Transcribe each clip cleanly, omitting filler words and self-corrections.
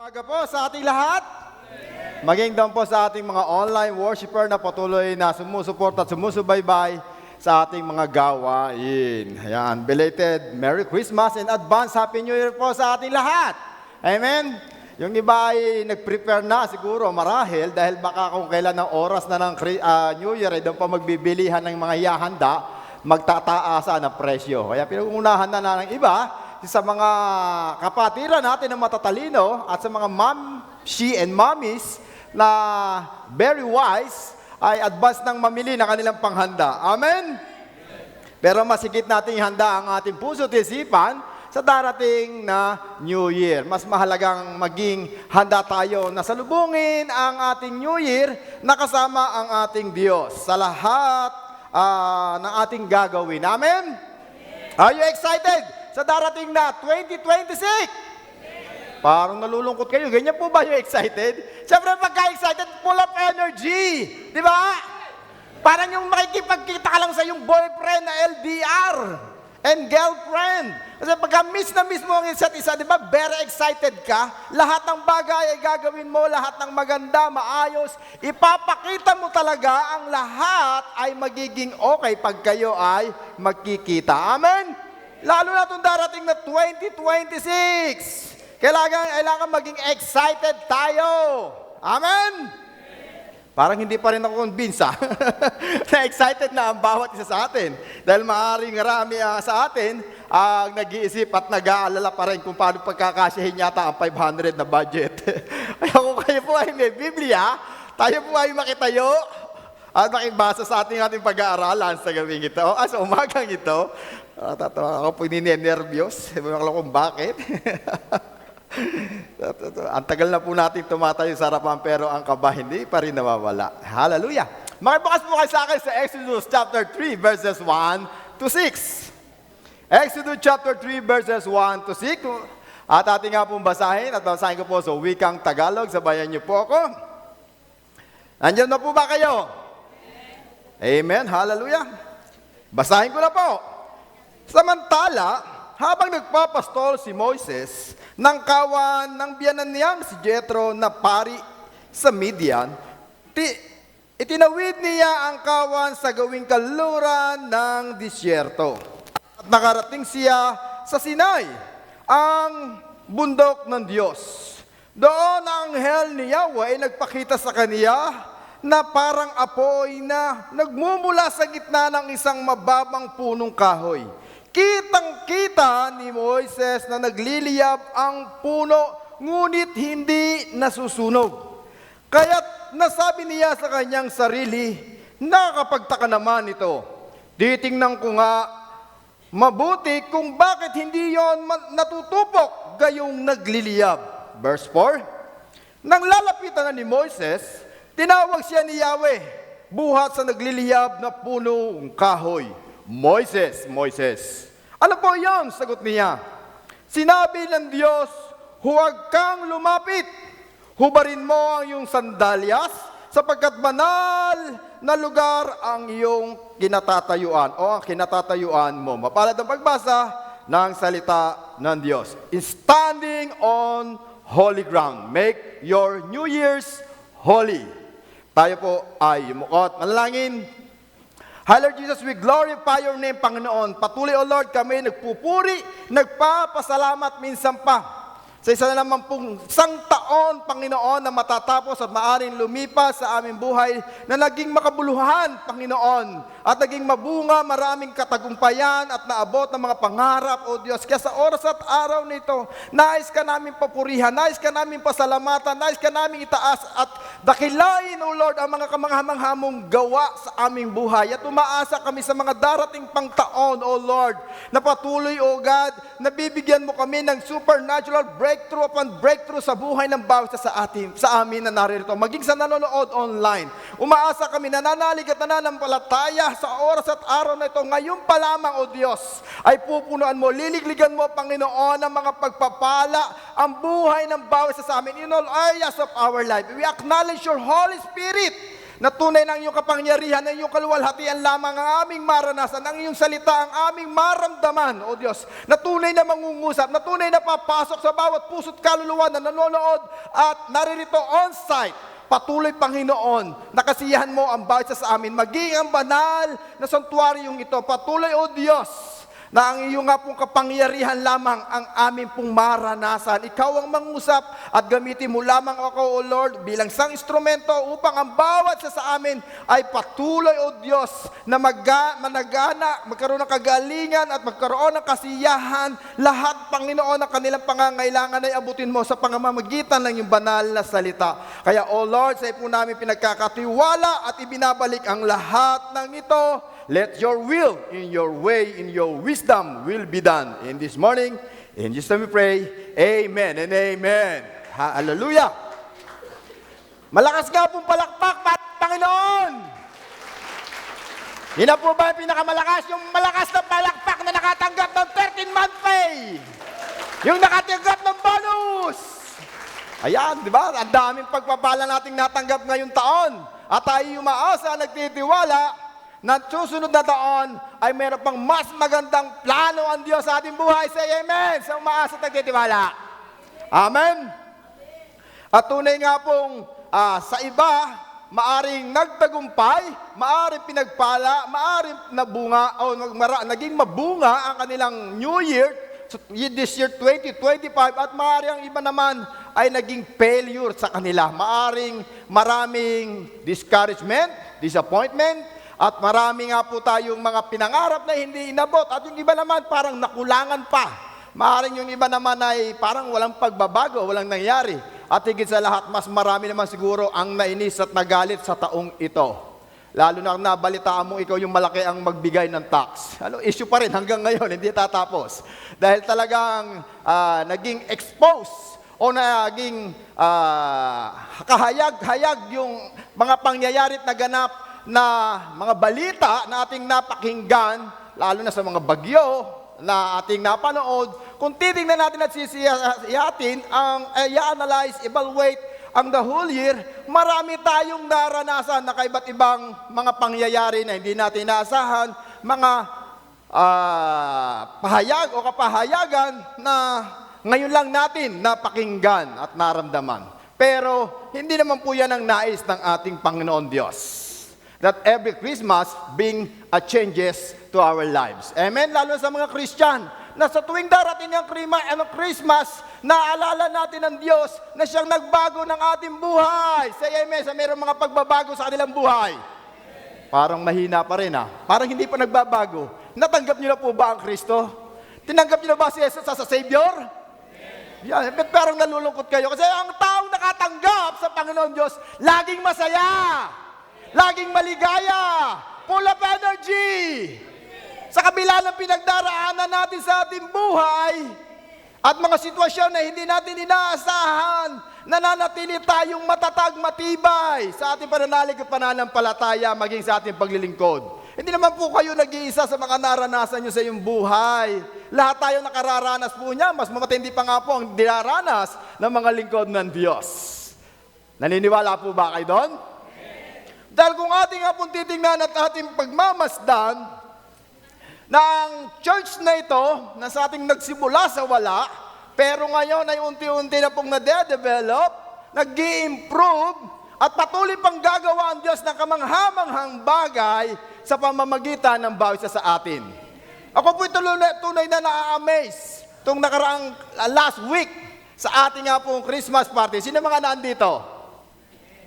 Umaga po sa ating lahat. Maging doon po sa ating mga online worshiper na patuloy na sumusuporta at sumusubaybay sa ating mga gawain. Ayan, belated Merry Christmas and advance Happy New Year po sa ating lahat. Amen? Yung iba ay nag-prepare na siguro marahil dahil baka kung kailan ng oras na ng New Year ay doon pa magbibilihan ng mga hihanda, magtataasa ng presyo. Kaya pinag-uunahan na ng iba sa mga kapatiran natin na matatalino at sa mga she and mommies na very wise ay advance ng mamili ng kanilang panghanda. Amen? Pero masigit nating handa ang ating puso at isipan sa darating na New Year. Mas mahalagang maging handa tayo na salubungin ang ating New Year na kasama ang ating Diyos sa lahat ng ating gagawin. Amen? Are you excited sa darating na 2026? Parang nalulungkot kayo. Ganyan po ba yung excited? Siyempre, pagka-excited, full of energy. Di ba? Parang yung makikipagkita ka lang sa yung boyfriend na LDR and girlfriend. Kasi pagka miss na miss mo ang isa't isa, di ba? Very excited ka. Lahat ng bagay ay gagawin mo, lahat ng maganda, maayos. Ipapakita mo talaga ang lahat ay magiging okay pag kayo ay magkikita. Amen? Lalo na itong darating na 2026. Kailangan maging excited tayo. Amen? Parang hindi pa rin ako convinced na excited na ang bawat isa sa atin. Dahil maaaring marami sa atin ang nag-iisip at nag-aalala pa rin kung paano pagkakasyahin yata ang 500 na budget. Kaya kung kayo po ay may Biblia, tayo po ay makitayo at makibasa sa ating pag-aaralan sa gawing ito, sa umagang ito. Tatawa ako po nininervyos. Sabi ko kung bakit. Ang tagal na po natin tumatayo sa harapan pero ang kaba hindi pa rin nawawala. Hallelujah! Makibukas po kayo sa akin sa Exodus chapter 3 verses 1 to 6. Exodus chapter 3 verses 1 to 6. At ating nga pong basahin at basahin ko po sa wikang Tagalog. Sabayan niyo po ako. Nandiyan na po ba kayo? Amen. Hallelujah. Basahin ko na po. Samantala, habang nagpapastol si Moises ng kawan ng biyanan niyang si Jethro na pari sa Midian, itinawid niya ang kawan sa gawing kaluran ng disyerto. At nakarating siya sa Sinai, ang bundok ng Diyos. Doon ang anghel ni Yahweh ay nagpakita sa kaniya na parang apoy na nagmumula sa gitna ng isang mababang punong kahoy. Kitang-kita ni Moises na nagliliyab ang puno, ngunit hindi nasusunog. Kaya't nasabi niya sa kanyang sarili, nakakapagtaka naman ito. Titingnan ko nga mabuti kung bakit hindi yon natutupok gayong nagliliyab. Verse 4, nang lalapitan na ni Moises, tinawag siya ni Yahweh, buhat sa nagliliyab na punong kahoy. Moises, Moises. Ano po yun? Sagot niya. Sinabi ng Diyos, huwag kang lumapit. Hubarin mo ang iyong sandalyas sapagkat banal na lugar ang iyong kinatatayuan o ang kinatatayuan mo. Mapalad ang pagbasa ng salita ng Diyos. Standing on holy ground. Make your New Year's holy. Tayo po ay yumukot. Manalangin. Hi Lord Jesus, we glorify your name, Panginoon. Patuloy, O Lord, kami nagpupuri, nagpapasalamat minsan pa sa isa na naman pong isang taon, Panginoon, na matatapos at maaaring lumipas sa aming buhay na naging makabuluhan, Panginoon, at naging mabunga, maraming katagumpayan at naabot ng mga pangarap, O Diyos. Kaya sa oras at araw nito, nais ka namin papurihan, nais ka namin pasalamatan, nais ka namin itaas at dakilain, O Lord, ang mga kamanghamang gawa sa aming buhay. At umaasa kami sa mga darating pang taon, O Lord, na patuloy, O God, na bibigyan mo kami ng supernatural breakthrough upon breakthrough sa buhay ng bawat sa amin na narito. Maging sa nanonood online. Umaasa kami, nananalig at nananampalataya sa oras at araw na ito. Ngayon pa lamang, O Diyos, ay pupunuan mo, liligligan mo, Panginoon, ang mga pagpapala, ang buhay ng bawat sa amin in all areas of our life. We acknowledge your Holy Spirit na tunay ng iyong kapangyarihan, ng iyong kaluwalhatian lamang ang aming maranasan, ang iyong salita ang aming maramdaman, O Diyos, na tunay na mangungusap, na tunay na papasok sa bawat puso't kaluluwa na nanonood at naririto on-site. Patuloy, Panginoon, nakasiyahan mo ang bawat isa sa amin, maging ang banal na santuaryong ito. Patuloy, O Diyos, na ang iyong nga pong kapangyarihan lamang ang aming pong maranasan. Ikaw ang mangusap at gamitin mo lamang ako, O Lord, bilang isang instrumento upang ang bawat isa sa amin ay patuloy, O Diyos, na managana, magkaroon ng kagalingan at magkaroon ng kasiyahan. Lahat, Panginoon, ng kanilang pangangailangan ay abutin mo sa pamamagitan ng iyong banal na salita. Kaya, O Lord, sa po namin pinagkakatiwala at ibinabalik ang lahat ng ito. Let your will, in your way, in your wisdom will be done. In this morning, in Jesus' name we pray, amen and amen. Hallelujah! Malakas nga pong palakpak, Panginoon! Yun na po ba yung pinakamalakas? Yung malakas na palakpak na nakatanggap ng 13-month pay. Yung nakatanggap ng bonus. Ayan, di ba? Ang daming pagpapala nating natanggap ngayong taon. At tayo umaasa, nagtitiwala, na susunod na taon ay meron pang mas magandang plano ang Diyos sa ating buhay. Say amen! Sa umaasa at nagtitiwala. Amen? At tunay nga pong sa iba, maaring nagtagumpay, maaring pinagpala, maaring nabunga, o naging mabunga ang kanilang New Year, this year 2025, at maaring ang iba naman ay naging failure sa kanila. Maaring maraming discouragement, disappointment, at marami nga po tayong mga pinangarap na hindi inabot. At yung iba naman parang nakulangan pa. Maaaring yung iba naman ay parang walang pagbabago, walang nangyari. At higit sa lahat, mas marami naman siguro ang nainis at nagalit sa taong ito. Lalo na nabalitaan mo ikaw yung malaki ang magbigay ng tax. Issue pa rin hanggang ngayon, hindi tatapos. Dahil talagang naging expose o naging kahayag-hayag yung mga pangyayari at naganap na mga balita na ating napakinggan, lalo na sa mga bagyo na ating napanood. Kung titingnan natin at sisiyatin, i-analyze, evaluate ang the whole year, marami tayong naranasan na kaiba't ibang mga pangyayari na hindi natin inaasahan, mga pahayag o kapahayagan na ngayon lang natin napakinggan at naramdaman. Pero hindi naman po yan ang nais ng ating Panginoon Diyos. That every Christmas bring changes to our lives. Amen? Lalo sa mga Christian, na sa tuwing darating ang Christmas, naalala natin ang Diyos na siyang nagbago ng ating buhay. Say amen sa mayroong mga pagbabago sa kanilang buhay. Parang mahina pa rin Parang hindi pa nagbabago. Natanggap niyo na po ba ang Kristo? Tinanggap niyo na ba si Jesus as a Savior? Yan, parang nalulungkot kayo. Kasi ang taong nakatanggap sa Panginoon Diyos, laging masaya. Laging maligaya, full of energy. Sa kabila ng pinagdaraanan natin sa ating buhay at mga sitwasyon na hindi natin inaasahan, nananatili tayong matatag, matibay sa ating pananalig at pananampalataya maging sa ating paglilingkod. Hindi naman po kayo nag-iisa sa mga naranasan nyo sa iyong buhay. Lahat tayo nakararanas po niya, mas mamatindi pa nga po ang dinaranas ng mga lingkod ng Diyos. Naniniwala po ba kayo doon? Dahil kung ating nga pong titingnan at ating pagmamasdan na ang church na ito, na sa ating nagsimula sa wala, pero ngayon ay unti-unti na pong nade-develop, nag-i-improve, at patuloy pang gagawa ang Diyos ng kamanghamanghang bagay sa pamamagitan ng bawat isa sa atin. Ako po'y tunay na na-amaze itong nakaraang last week sa ating nga pong Christmas party. Sino mga nandito?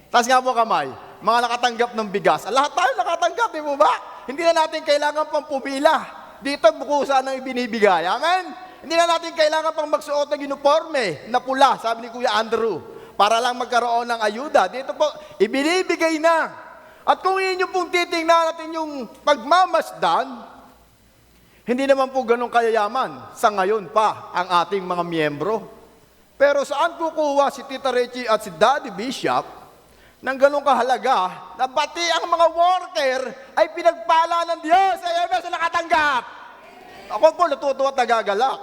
Taas nga po kamay. Mga nakatanggap ng bigas. Lahat tayo nakatanggap, di mo ba? Hindi na natin kailangan pang pumila. Dito, bukusan ang ibinibigay. Amen? Hindi na natin kailangan pang magsuot ng uniforme na pula, sabi ni Kuya Andrew, para lang magkaroon ng ayuda. Dito po, ibinibigay na. At kung inyo pong titingnan natin yung pagmamasdan, hindi naman po ganun kayayaman sa ngayon pa ang ating mga miyembro. Pero saan kukuha si Tita Richie at si Daddy Bishop ng ganong kahalaga na pati ang mga worker ay pinagpala ng Diyos ay sa nakatanggap. Ako po natutuwa at nagagalak.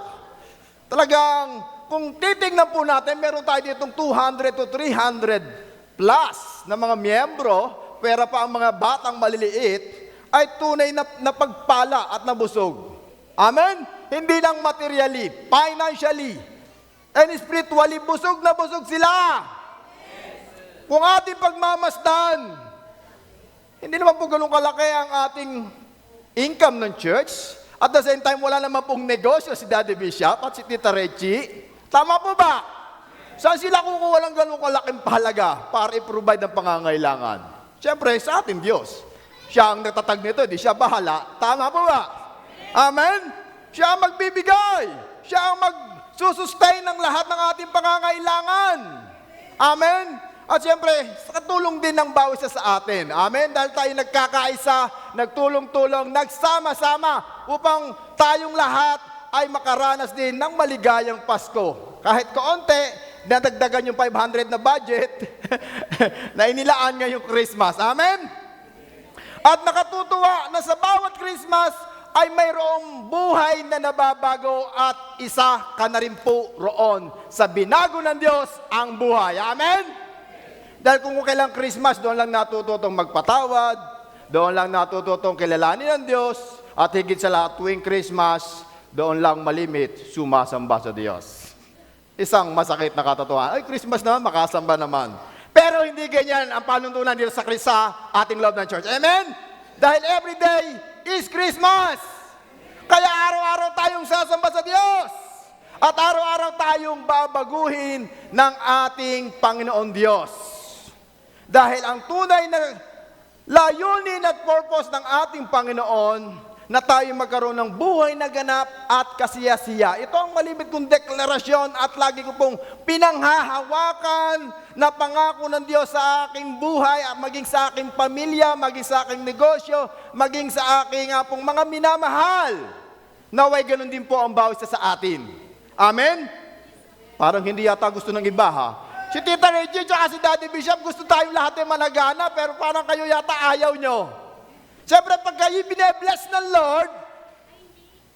Talagang kung titingnan po natin, meron tayo ditong 200 to 300 plus na mga miyembro, pera pa ang mga batang maliliit, ay tunay na pagpala at nabusog. Amen? Hindi lang materially, financially, and spiritually, busog na busog sila. Kung ating pagmamasdan, hindi naman po ganun kalaki ang ating income ng church. At the same time, wala naman pong negosyo si Daddy Bishop at si Tita Reggie. Tama po ba? Saan sila kukuha ng ganun kalaking pahalaga para i-provide ang pangangailangan? Siyempre, sa ating Diyos. Siya ang natatag nito, di siya bahala. Tama po ba? Amen? Siya ang magbibigay. Siya ang magsusustain ng lahat ng ating pangangailangan. Amen? At siyempre, katulong din ng bawat isa sa atin. Amen? Dahil tayo nagkakaisa, nagtulong-tulong, nagsama-sama upang tayong lahat ay makaranas din ng maligayang Pasko. Kahit kaunti, nadagdagan yung 500 na budget na inilaan ngayong Christmas. Amen? At nakatutuwa na sa bawat Christmas ay mayroong buhay na nababago at isa ka na rin po roon sa binago ng Diyos ang buhay. Amen? Dahil kung kailang Christmas, doon lang natututong magpatawad, doon lang natututong kilalanin ng Diyos, at higit sa lahat tuwing Christmas, doon lang malimit sumasamba sa Diyos. Isang masakit na katotohanan. Ay, Christmas naman, makasamba naman. Pero hindi ganyan ang panuntunan dito sa ating loob ng church. Amen? Dahil every day is Christmas. Kaya araw-araw tayong sasamba sa Diyos. At araw-araw tayong babaguhin ng ating Panginoon Diyos. Dahil ang tunay na layunin at purpose ng ating Panginoon na tayo magkaroon ng buhay na ganap at kasiyasiya. Ito ang malimit kong deklarasyon at lagi ko pong pinanghahawakan na pangako ng Diyos sa aking buhay at maging sa aking pamilya, maging sa aking negosyo, maging sa aking pong mga minamahal. Naway ganun din po ang bawat isa sa atin. Amen? Parang hindi yata gusto ng iba ha. Si Tita Reggie at si Daddy Bishop, gusto tayong lahat ay managana, pero parang kayo yata ayaw nyo. Siyempre, pag kayo bine-bless ng Lord,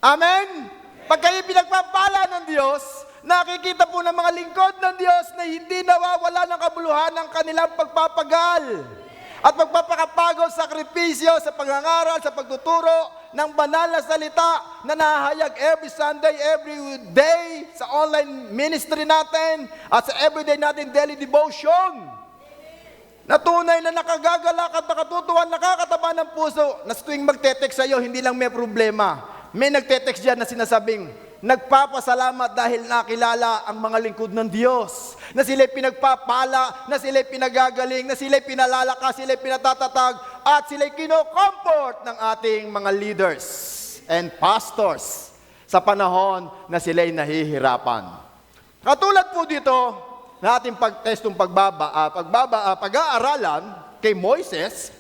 amen? Pag kayo pinagpapala ng Diyos, nakikita po ng mga lingkod ng Diyos na hindi nawawala ng kabuluhan ng kanilang pagpapagal at pagpapakapagod, sakripisyo sa pagngangaral, sa pagtuturo ng banal na salita na nahahayag every Sunday, every day sa online ministry natin at sa everyday natin daily devotion. Na tunay na nakagagalak at nakatutuwa, nakakataba ng puso na tuwing magte-text sa'yo, hindi lang may problema. May nagte-text dyan na sinasabing, nagpapasalamat dahil nakilala ang mga lingkod ng Diyos. Na sila'y pinagpapala, na sila'y pinagagaling, na sila'y pinalalakas, sila'y pinatatatag, at sila'y kino-comfort ng ating mga leaders and pastors sa panahon na sila'y nahihirapan. Katulad po dito na ating pag-testong pag-aaralan kay Moises,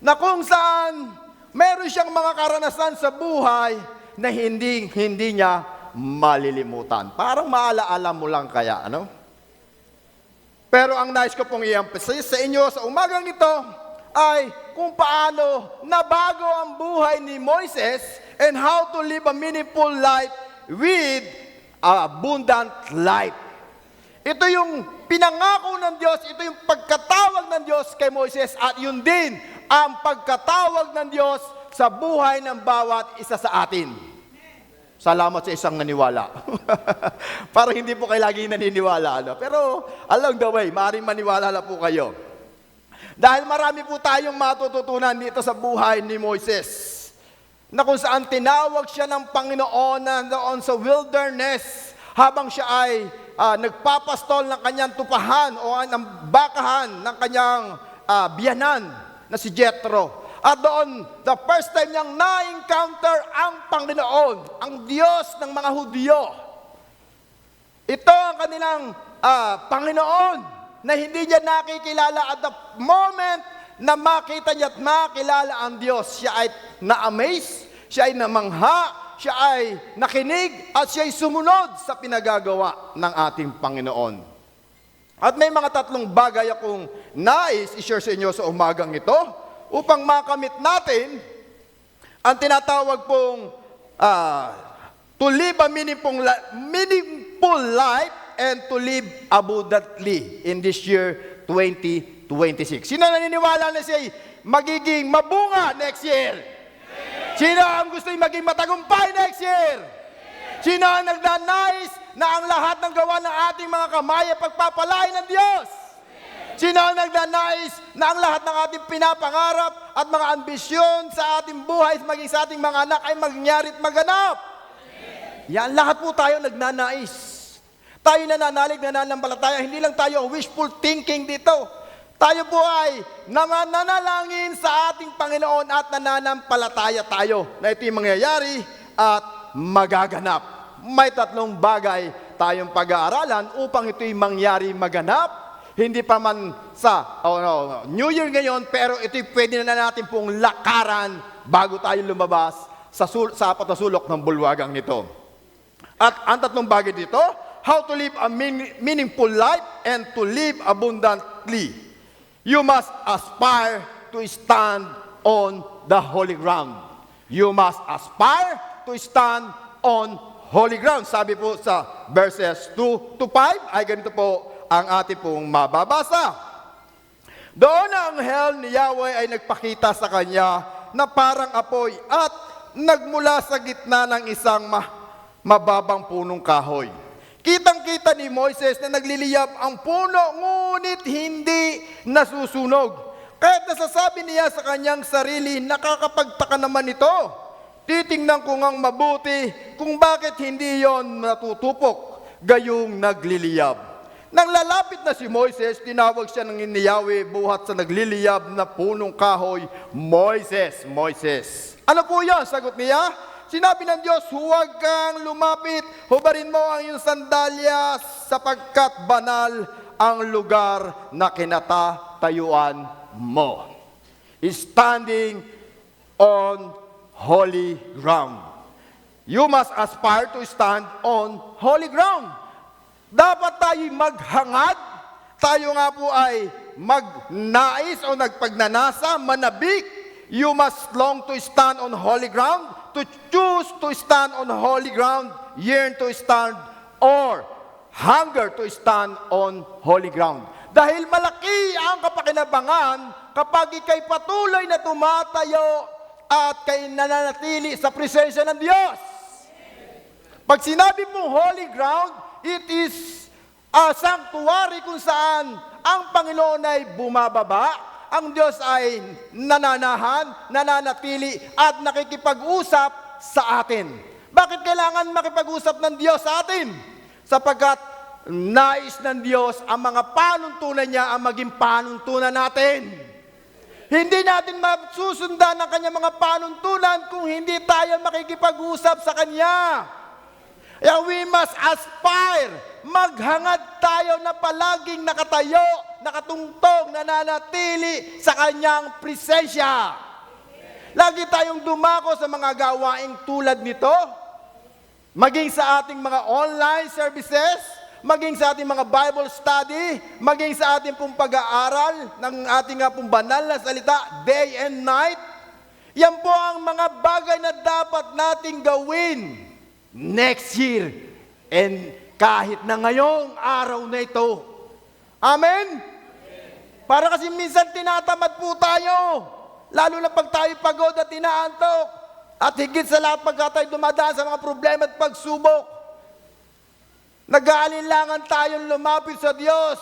na kung saan meron siyang mga karanasan sa buhay na hindi niya malilimutan. Parang maalaala mo lang kaya, ano? Pero ang nais ko pong i-emphasize sa inyo sa umagang ito ay kung paano nabago ang buhay ni Moises and how to live a meaningful life with abundant life. Ito yung pinangako ng Diyos, ito yung pagkatawag ng Diyos kay Moises at yun din ang pagkatawag ng Diyos sa buhay ng bawat isa sa atin. Salamat sa isang naniwala. Parang hindi po kayo laging naniniwala. Ano? Pero along the way, maaaring maniwala na po kayo. Dahil marami po tayong matututunan dito sa buhay ni Moises. Na kung saan tinawag siya ng Panginoon na doon sa wilderness habang siya ay nagpapastol ng kanyang tupahan o ng bakahan ng kanyang biyanan na si Jethro. At doon, the first time niyang na-encounter ang Panginoon, ang Diyos ng mga Hudyo. Ito ang kanilang Panginoon na hindi niya nakikilala at the moment na makita niya at makilala ang Diyos, siya ay na-amaze, siya ay namangha, siya ay nakinig at siya ay sumunod sa pinagagawa ng ating Panginoon. At may mga tatlong bagay akong nais i-share sa inyo sa umagang ito upang makamit natin ang tinatawag pong to live a meaningful life and to live abundantly in this year 2023. 2026. Sino naniniwala na siya magiging mabunga next year? Sino ang gusto maging matagumpay next year? Sino ang nagnanais na ang lahat ng gawa ng ating mga kamay ay pagpapalain ng Diyos? Sino ang nagnanais na ang lahat ng ating pinapangarap at mga ambisyon sa ating buhay, maging sa ating mga anak ay mangyari at maganap? Yan, lahat po tayo nagnanais. Tayo nananalig, nananampalataya, hindi lang tayo wishful thinking dito. Tayo po ay nananalangin sa ating Panginoon at nananampalataya tayo na ito'y mangyayari at magaganap. May tatlong bagay tayong pag-aaralan upang ito'y mangyari maganap. Hindi pa man sa New Year ngayon, pero ito'y pwede na natin pong lakaran bago tayo lumabas sa apat na sulok ng bulwagang nito. At ang tatlong bagay dito, how to live a meaningful life and to live abundantly. You must aspire to stand on the holy ground. You must aspire to stand on holy ground. Sabi po sa verses 2 to 5, ay ganito po ang ating pong mababasa. Doon ang anghel ni Yahweh ay nagpakita sa kanya na parang apoy at nagmula sa gitna ng isang mababang punong kahoy. Kitang-kita ni Moises na nagliliyab ang puno, ngunit hindi nasusunog. Kahit nasasabi niya sa kanyang sarili, nakakapagtaka naman ito. Titingnan ko ngang mabuti kung bakit hindi yon natutupok, gayong nagliliyab. Nang lalapit na si Moises, tinawag siya ng Yahweh buhat sa nagliliyab na punong kahoy, Moises, Moises. Ano po yan? Sagot niya, sinabi ng Diyos, huwag kang lumapit, hubarin mo ang iyong sandalyas sapagkat banal ang lugar na kinatatayuan mo. Standing on holy ground. You must aspire to stand on holy ground. Dapat tayo maghangad, tayo nga po ay magnais o nagpagnanasa, manabik. You must long to stand on holy ground, to choose to stand on holy ground, yearn to stand, or hunger to stand on holy ground. Dahil malaki ang kapakinabangan kapag ikay patuloy na tumatayo at kay nananatili sa presensya ng Diyos. Pag sinabi mong holy ground, it is a sanctuary kung saan ang Panginoon ay bumababa, ang Diyos ay nananahan, nananatili at nakikipag-usap sa atin. Bakit kailangan makipag-usap ng Diyos sa atin? Sapagkat nais ng Diyos ang mga panuntunan niya ang maging panuntunan natin. Hindi natin masusundan ang kanyang mga panuntunan kung hindi tayo makikipag-usap sa Kanya. Kaya we must aspire, maghangad tayo na palaging nakatayo, nakatungtong, nananatili sa Kanyang presensya. Lagi tayong dumako sa mga gawaing tulad nito, maging sa ating mga online services, maging sa ating mga Bible study, maging sa ating pong pag-aaral ng ating nga pong banal na salita, day and night. Yan po ang mga bagay na dapat nating gawin next year and kahit na ngayong araw na ito. Amen? Para kasi minsan tinatamad po tayo, lalo na pag tayo pagod at inaantok, at higit sa lahat pagka tayo dumadaan sa mga problema at pagsubok. Nag-aalinlangan tayong lumapit sa Diyos.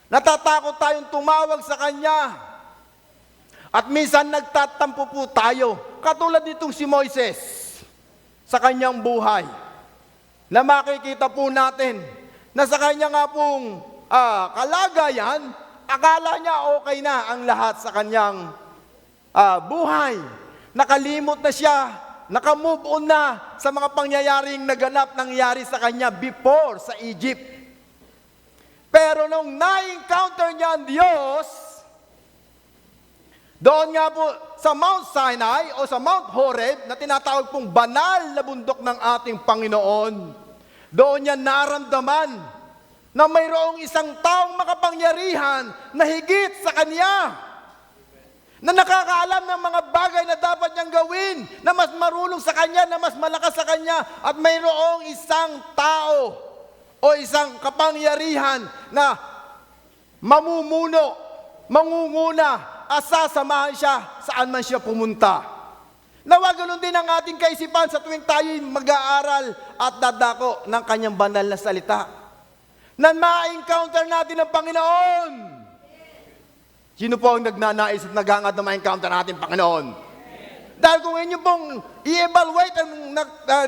Natatakot tayong tumawag sa Kanya. At minsan nagtatampo po tayo, katulad nitong si Moises, sa kanyang buhay, na makikita po natin na sa kanya nga pong kalagayan, akala niya okay na ang lahat sa kanyang buhay. Nakalimot na siya, nakamove on na sa mga pangyayaring naganap nangyari sa kanya before sa Egypt. Pero nung na-encounter niya ang Diyos, doon nga po sa Mount Sinai o sa Mount Horeb na tinatawag pong banal na bundok ng ating Panginoon, doon niya naramdaman na mayroong isang taong makapangyarihan na higit sa kanya, na nakakaalam ng mga bagay na dapat niyang gawin, na mas marunong sa kanya, na mas malakas sa kanya, at mayroong isang tao o isang kapangyarihan na mamumuno mangunguna at sasamahan siya saan man siya pumunta. Nawa ganun din ang ating kaisipan sa tuwing tayo'y mag-aaral at dadako ng kanyang banal na salita. Na ma-encounter natin ang Panginoon. Sino po ang nagnanais at naghangad na ma-encounter natin Panginoon? Dahil kung inyo pong i-evaluate ang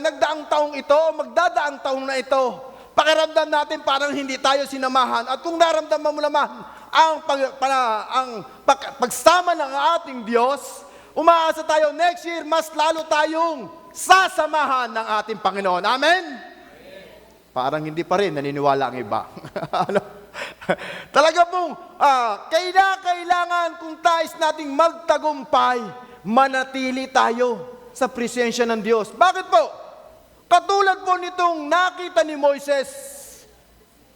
nagdaang taong ito, magdadaang taong na ito, pakiramdam natin parang hindi tayo sinamahan. At kung naramdaman mo naman ang pagsama ng ating Diyos, umaasa tayo next year, mas lalo tayong sasamahan ng ating Panginoon. Amen? Parang hindi pa rin naniniwala ang iba. Ano? Talaga pong kailangan kung tais nating magtagumpay, manatili tayo sa presensya ng Diyos. Bakit po? Katulad po nitong nakita ni Moises,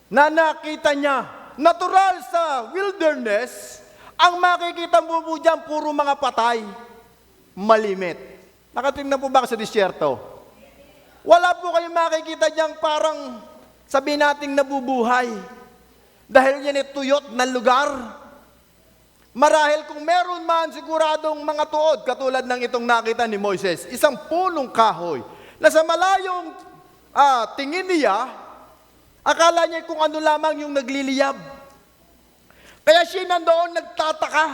na nakita niya, natural sa wilderness, ang makikita mo po dyan, puro mga patay, malimit. Nakatingnan po ba sa disyerto? Wala po kayong makikita dyan parang sabihin nating nabubuhay. Dahil yan ay tuyot na lugar. Marahil kung meron man siguradong mga tuod, katulad ng itong nakita ni Moises, isang punong kahoy, na sa malayong tingin niya, akala niya kung ano lamang yung nagliliyab. Kaya siya nandoon nagtataka.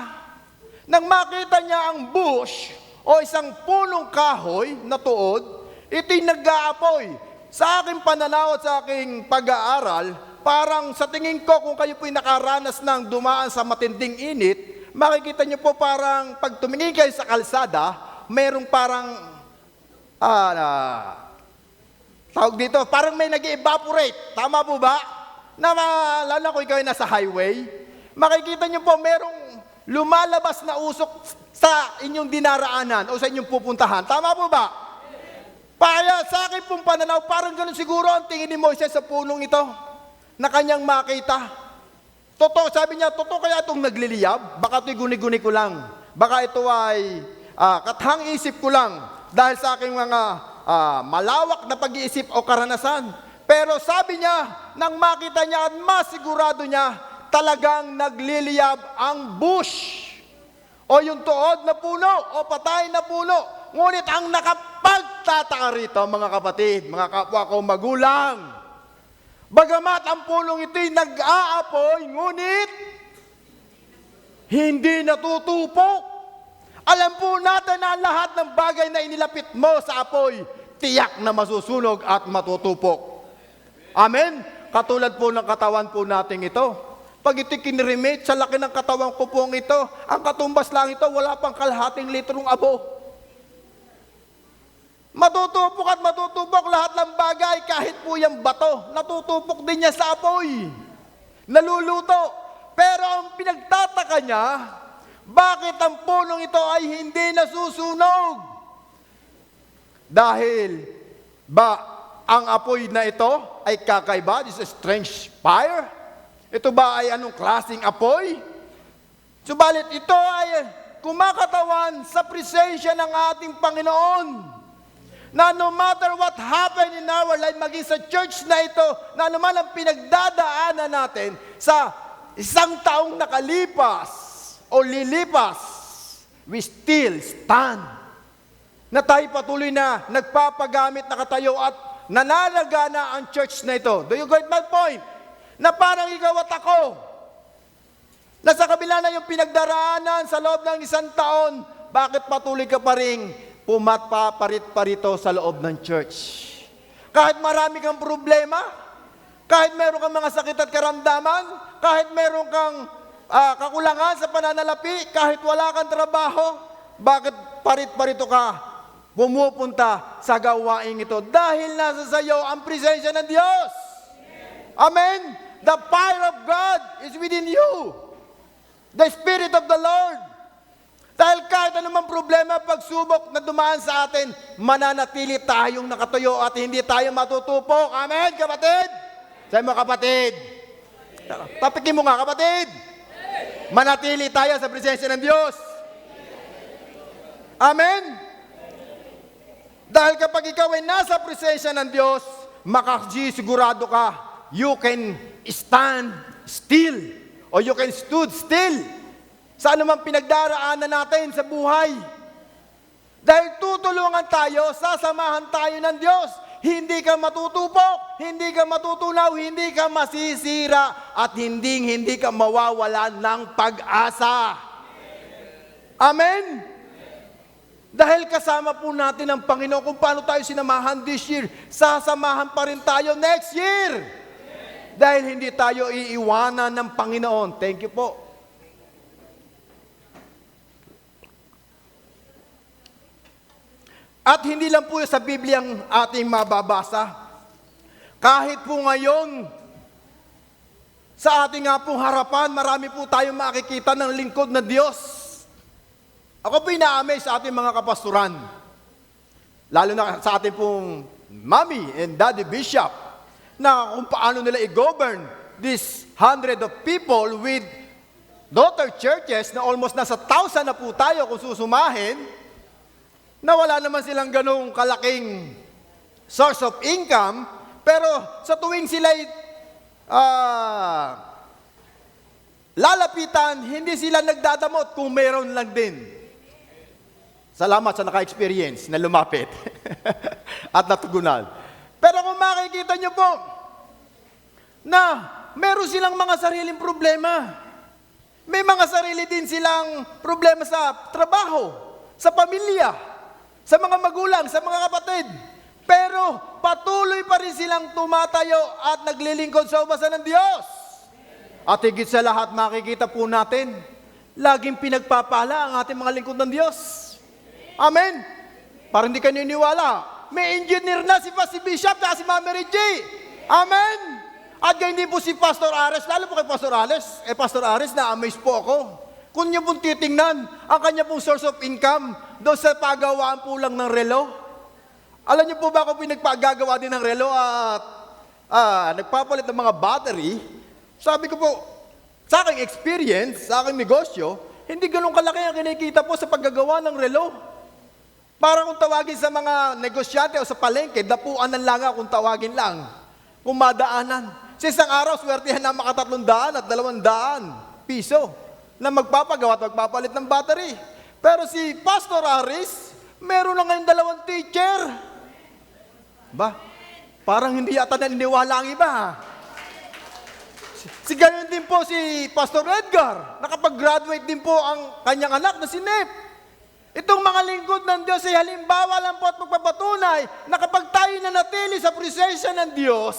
Nang makita niya ang bush o isang punong kahoy na tuod, ito'y nag-aapoy. Sa aking pananaw at sa aking pag-aaral, parang sa tingin ko kung kayo po'y nakaranas ng dumaan sa matinding init, makikita niyo po parang pag tumingin kayo sa kalsada, mayroong parang, tawag dito, parang may nag-evaporate. Tama po ba? Lalo ko ikaw ay nasa highway, makikita niyo po mayroong lumalabas na usok sa inyong dinaraanan o sa inyong pupuntahan. Tama po ba? Kaya sa akin pong pananaw, parang ganun siguro ang tingin ni Moises sa punong ito na kanyang makita. Totoo, sabi niya, totoo kaya itong nagliliyab? Baka ito'y guni-guni ko lang. Baka ito ay kathang isip ko lang dahil sa aking mga malawak na pag-iisip o karanasan. Pero sabi niya, nang makita niya at masigurado niya, talagang nagliliyab ang bush o yung tuod na puno o patay na puno. Ngunit ang nakapagtataka rito, mga kapatid, mga kapwa ko magulang, bagamat ang punong ito'y nag-aapoy, ngunit hindi natutupok. Alam po natin na lahat ng bagay na inilapit mo sa apoy, tiyak na masusunog at matutupok. Amen? Katulad po ng katawan po nating ito. Pag ito'y kiniremate sa laki ng katawan ko pong ito, ang katumbas lang ito, wala pang kalahating litrong abo. Matutupok at matutupok lahat ng bagay, kahit po yung bato, natutupok din niya sa apoy. Naluluto. Pero ang pinagtataka niya, bakit ang punong ito ay hindi nasusunog? Dahil ba ang apoy na ito ay kakaiba? This is a strange fire? Ito ba ay anong klaseng apoy? Subalit ito ay kumakatawan sa presensya ng ating Panginoon. Na no matter what happened in our life, maging sa church na ito, na naman ang pinagdadaanan natin sa isang taong nakalipas o lilipas, we still stand. Na tayo patuloy na nagpapagamit, nakatayo at nanalagana ang church na ito. Do you get my point? Na parang ikaw at ako, na sa kabila na yung pinagdaraanan sa loob ng isang taon, bakit patuloy ka pa rin pumatpaparit-parito sa loob ng church? Kahit marami kang problema, kahit meron kang mga sakit at karamdaman, kahit meron kang kakulangan sa pananalapi, kahit wala kang trabaho, bakit parit-parito ka pumupunta sa gawaing ito? Dahil nasa sayo ang presensya ng Diyos. Amen? The fire of God is within you. The Spirit of the Lord. Dahil kahit anumang problema, pagsubok na dumaan sa atin, mananatili tayong nakatayo at hindi tayo matutupok. Amen, kapatid? Sabi mo, kapatid. Tapikin mo nga, kapatid. Manatili tayo sa presensya ng Diyos. Amen? Dahil kapag ikaw ay nasa presensya ng Diyos, makasigurado ka, you can stand still or you can stood still. sa anumang pinagdaraanan natin sa buhay. Dahil tutulungan tayo, sasamahan tayo ng Diyos. Hindi ka matutupok, hindi ka matutunaw, hindi ka masisira, at hindi ka mawawalan ng pag-asa. Amen? Dahil kasama po natin ang Panginoon, kung paano tayo sinamahan this year, sasamahan pa rin tayo next year. Dahil hindi tayo iiwanan ng Panginoon. Thank you po. At hindi lang po sa Biblia ang ating mababasa. Kahit po ngayon, sa ating nga pong harapan, marami po tayong makikita ng lingkod na Diyos. Ako po ina-amaze sa ating mga kapastoran. Lalo na sa ating pong mommy and daddy bishop, na kung paano nila i-govern this 100 of people with daughter churches na almost nasa 1,000 na po tayo kung susumahin, na wala naman silang ganong kalaking source of income, pero sa tuwing sila'y lalapitan, hindi sila nagdadamot kung meron lang din. Salamat sa naka-experience na lumapit at natugunan. Pero kung makikita nyo po na meron silang mga sariling problema. May mga sarili din silang problema sa trabaho, sa pamilya, sa mga magulang, sa mga kapatid. Pero patuloy pa rin silang tumatayo at naglilingkod sa umasan ng Diyos. At higit sa lahat, makikita po natin, laging pinagpapala ang ating mga lingkod ng Diyos. Amen? Para hindi ka niniwala, may engineer na si Bishop at si Mama Reggie. Amen? At ganyan din po si Pastor Ares, lalo po kay Pastor Ares. Pastor Ares, na-amaze po ako. Kung niyo pong titingnan, ang kanya pong source of income, doon sa paggawaan po lang ng relo. Alam niyo po ba kung pinagpagagawa din ng relo at nagpapalit ng mga battery? Sabi ko po, sa aking experience, sa aking negosyo, hindi ganun kalaki ang kinikita po sa paggagawa ng relo. Para kung tawagin sa mga negosyante o sa palengke, dapuan ng langa kung tawagin lang. Kung madaanan. Sa isang araw, swertihan na maka 300 at 200 piso na magpapagawa at magpapalit ng battery. Pero si Pastor Aris, meron na ngayon 2 teacher. Ba? Parang hindi yata naniniwala ang iba. Si ganyan din po si Pastor Edgar. Nakapag-graduate din po ang kanyang anak na si Nep. Itong mga lingkod ng Diyos ay halimbawa lang po at magpapatunay na kapag tayo nanatili sa presensya ng Diyos,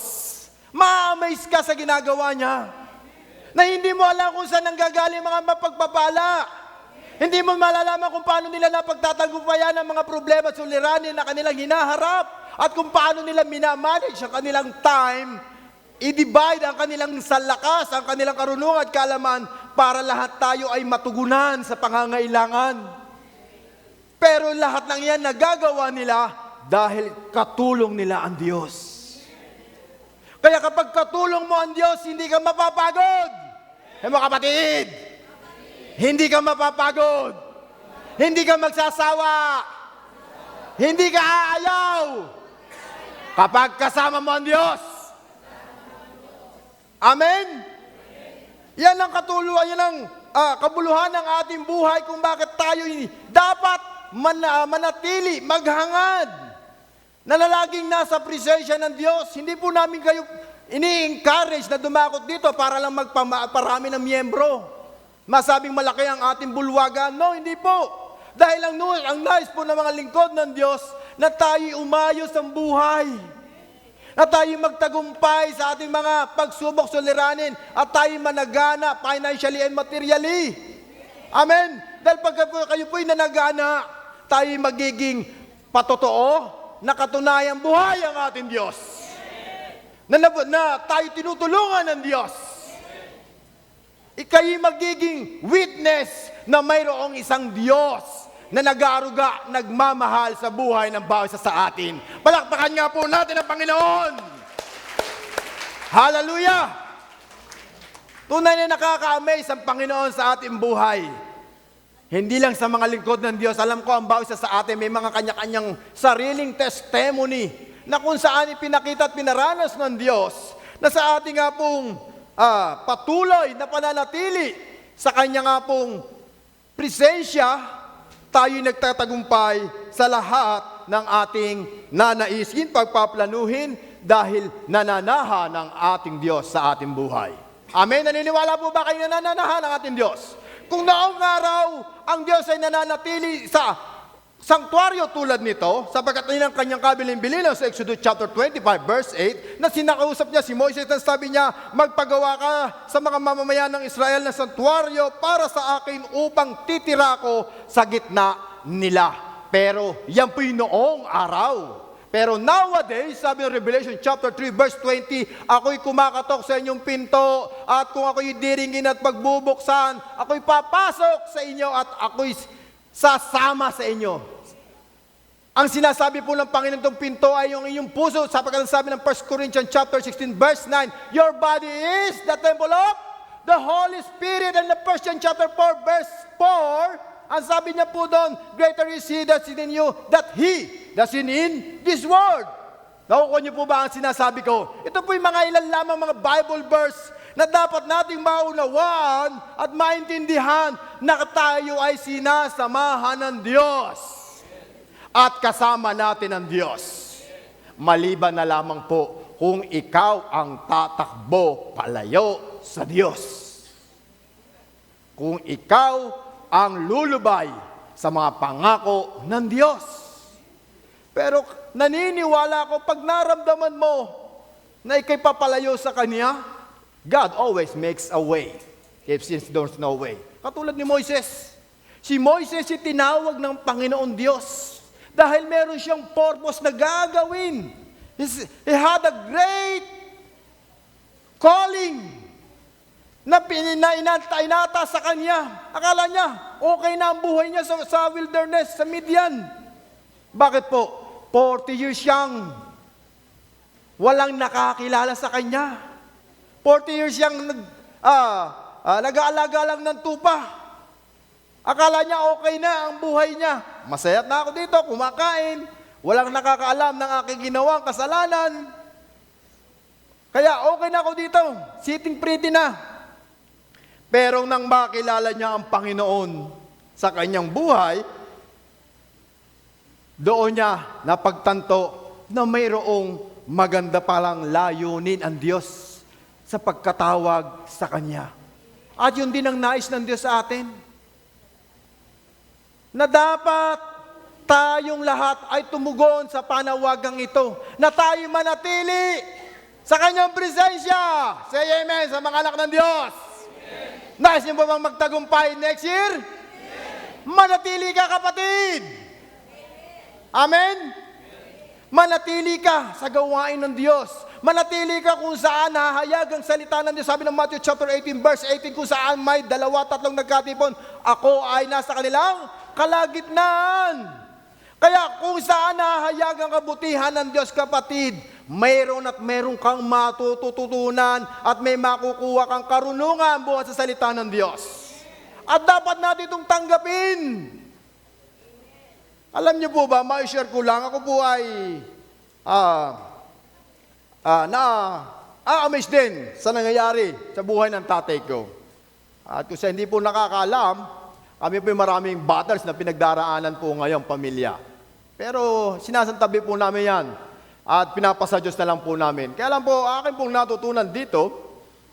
ma-amaze ka sa ginagawa niya. Na hindi mo alam kung saan nanggagaling mga mapagpapala. Hindi mo malalaman kung paano nila napagtatagumpayan ang mga problema at suliranin na kanilang hinaharap at kung paano nila minamanage ang kanilang time, i-divide ang kanilang salakas, ang kanilang karunungan at kaalaman para lahat tayo ay matugunan sa pangangailangan. Pero lahat ng yan nagagawa nila dahil katulong nila ang Diyos. Kaya kapag katulong mo ang Diyos, hindi ka mapapagod. Mga kapatid, hindi ka mapapagod. Hindi ka magsasawa. Hindi ka aayaw. Kapag kasama mo ang Diyos. Amen? Yan ang katuluan, yan ang kabuluhan ng ating buhay kung bakit tayo dapat manatili, maghangad, na laging nasa presensya ng Diyos. Hindi po namin kayo ini-encourage na dumakot dito para lang magparami ng miyembro. Masabing malaki ang ating bulwagan. No, hindi po. Dahil ang nais po ng mga lingkod ng Diyos na tayo umayos ang buhay. Na tayo magtagumpay sa ating mga pagsubok suliranin at tayo managana financially and materially. Amen? Dahil pag kayo po'y nanagana, tayo magiging patotoo na katunayang buhay ang ating Diyos. Na tayo tinutulungan ng Diyos. Ika'y magiging witness na mayroong isang Diyos na nag-aaruga, nagmamahal sa buhay ng bawat isa sa atin. Palakpakan nga po natin ang Panginoon. Hallelujah! Tunay na nakaka-amaze ang Panginoon sa ating buhay. Hindi lang sa mga lingkod ng Diyos. Alam ko, ang bawat isa sa atin may mga kanya-kanyang sariling testimony na kung saan ipinakita at pinaranas ng Diyos na sa ating nga pong patuloy na pananatili sa Kanya nga pong presensya, tayo'y nagtatagumpay sa lahat ng ating nanaisin, pagpaplanuhin, dahil nananahan ng ating Diyos sa ating buhay. Amen? Naniniwala po ba kayo na nananahan ng ating Diyos? Kung noong araw, ang Diyos ay nananatili sa sanktuaryo tulad nito, sapagkat yun ang kanyang kabilin-bilin sa Exodus chapter 25, verse 8, na sinakausap niya si Moises at sabi niya, magpagawa ka sa mga mamamayan ng Israel na sanktuaryo para sa akin upang titira ko sa gitna nila. Pero yan po'y noong araw. Pero nowadays, sabi ng Revelation chapter 3 verse 20, ako'y kumakatok sa inyong pinto at kung ako'y diringin at pagbubuksan, ako'y papasok sa inyo at ako'y sasama sa inyo. Ang sinasabi po ng Panginoon itong pinto ay yung inyong puso, sapagkat sabi ng 1 Corinthians chapter 16 verse 9, your body is the temple of the Holy Spirit. And the 1 John chapter 4 verse 4, ang sabi niya po doon, greater is He that's in you that He that's in this world. Nakukuha niyo po ba ang sinasabi ko? Ito po yung mga ilan lamang mga Bible verse na dapat nating maunawaan at maintindihan na tayo ay sinasamahan ng Diyos. At kasama natin ang Diyos. Maliban na lamang po kung ikaw ang tatakbo palayo sa Diyos. Kung ikaw ang lulubay sa mga pangako ng Diyos. Pero naniniwala ako pag naramdaman mo na ikay papalayo sa Kanya, God always makes a way if since there's no way. Katulad ni Moises. Si Moises si tinawag ng Panginoon Diyos dahil meron siyang purpose na gagawin. He had a great calling na inata sa kanya. Akala niya, okay na ang buhay niya sa wilderness, sa Midian. Bakit po? 40 years siyang walang nakakilala sa kanya. 40 years siyang nag-aalaga lang ng tupa. Akala niya okay na ang buhay niya. Masaya na ako dito, kumakain. Walang nakakaalam ng aking ginawang kasalanan. Kaya okay na ako dito, sitting pretty na. Pero nang makilala niya ang Panginoon sa kanyang buhay, doon niya napagtanto na mayroong maganda palang layunin ang Diyos sa pagkatawag sa Kanya. At yun din ang nais ng Diyos sa atin. Na dapat tayong lahat ay tumugon sa panawagang ito, na tayo manatili sa Kanyang presensya. Say amen sa mga anak ng Diyos. Nais niyo ba bang magtagumpay next year? Manatili ka, kapatid. Amen? Manatili ka sa gawain ng Diyos. Manatili ka kung saan hahayag ang salita ng Diyos. Sabi ng Matthew chapter 18 verse 18, kung saan may 2-3 nagkatipon, ako ay nasa kanilang kalagitnaan. Kaya kung saan hahayag ang kabutihan ng Diyos, kapatid, mayroon at mayroon kang matututunan at may makukuha kang karunungan buhat sa salita ng Diyos. At dapat natin itong tanggapin. Alam niyo po ba, ma-share ko lang, ako po ay na-amaze din sa nangyayari sa buhay ng tatay ko. At kung sa hindi po nakakaalam, kami po maraming battles na pinagdaraanan po ngayong pamilya. Pero sinasantabi po namin yan. At pinapasa Diyos na lang po namin. Kaya lang po, akin pong natutunan dito,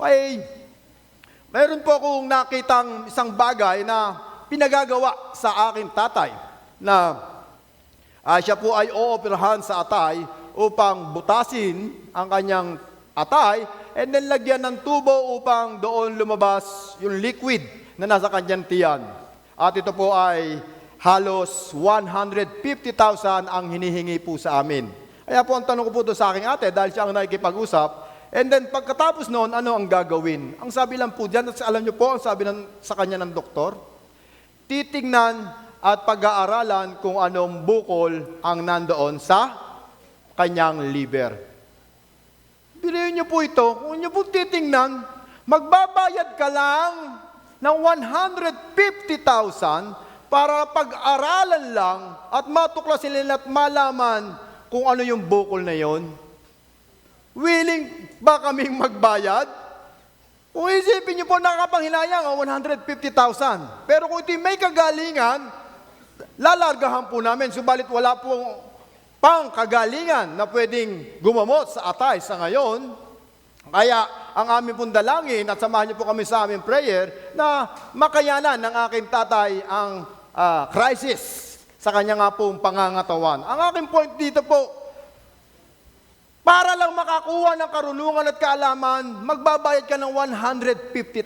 ay mayroon po akong nakitang isang bagay na pinagagawa sa aking tatay, na siya po ay ooperahan sa atay upang butasin ang kanyang atay, and then lagyan ng tubo upang doon lumabas yung liquid na nasa kanyang tiyan. At ito po ay halos 150,000 ang hinihingi po sa amin. Kaya po ang tanong ko po doon sa aking ate, dahil siya ang nakikipag-usap, and then pagkatapos noon, ano ang gagawin? Ang sabi lang po dyan, at alam niyo po, ang sabi sa kanya ng doktor, titingnan at pag-aaralan kung anong bukol ang nandoon sa kanyang liver. Bilihin niyo po ito, kung niyo po titingnan, magbabayad ka lang ng 150,000 para pag-aralan lang at matuklasin nila at malaman kung ano yung bukol na yon. Willing ba kaming magbayad? Kung isipin niyo po, nakakapanghinayang 150,000. Pero kung ito may kagalingan, lalargahan po namin. Subalit wala pong pang kagalingan na pwedeng gumamot sa atay sa ngayon. Kaya ang aming pong dalangin at samahan niyo po kami sa aming prayer na makayanan ng aking tatay ang crisis sa kanya nga pong pangangatawan. Ang aking point dito po, para lang makakuha ng karunungan at kaalaman, magbabayad ka ng 150,000.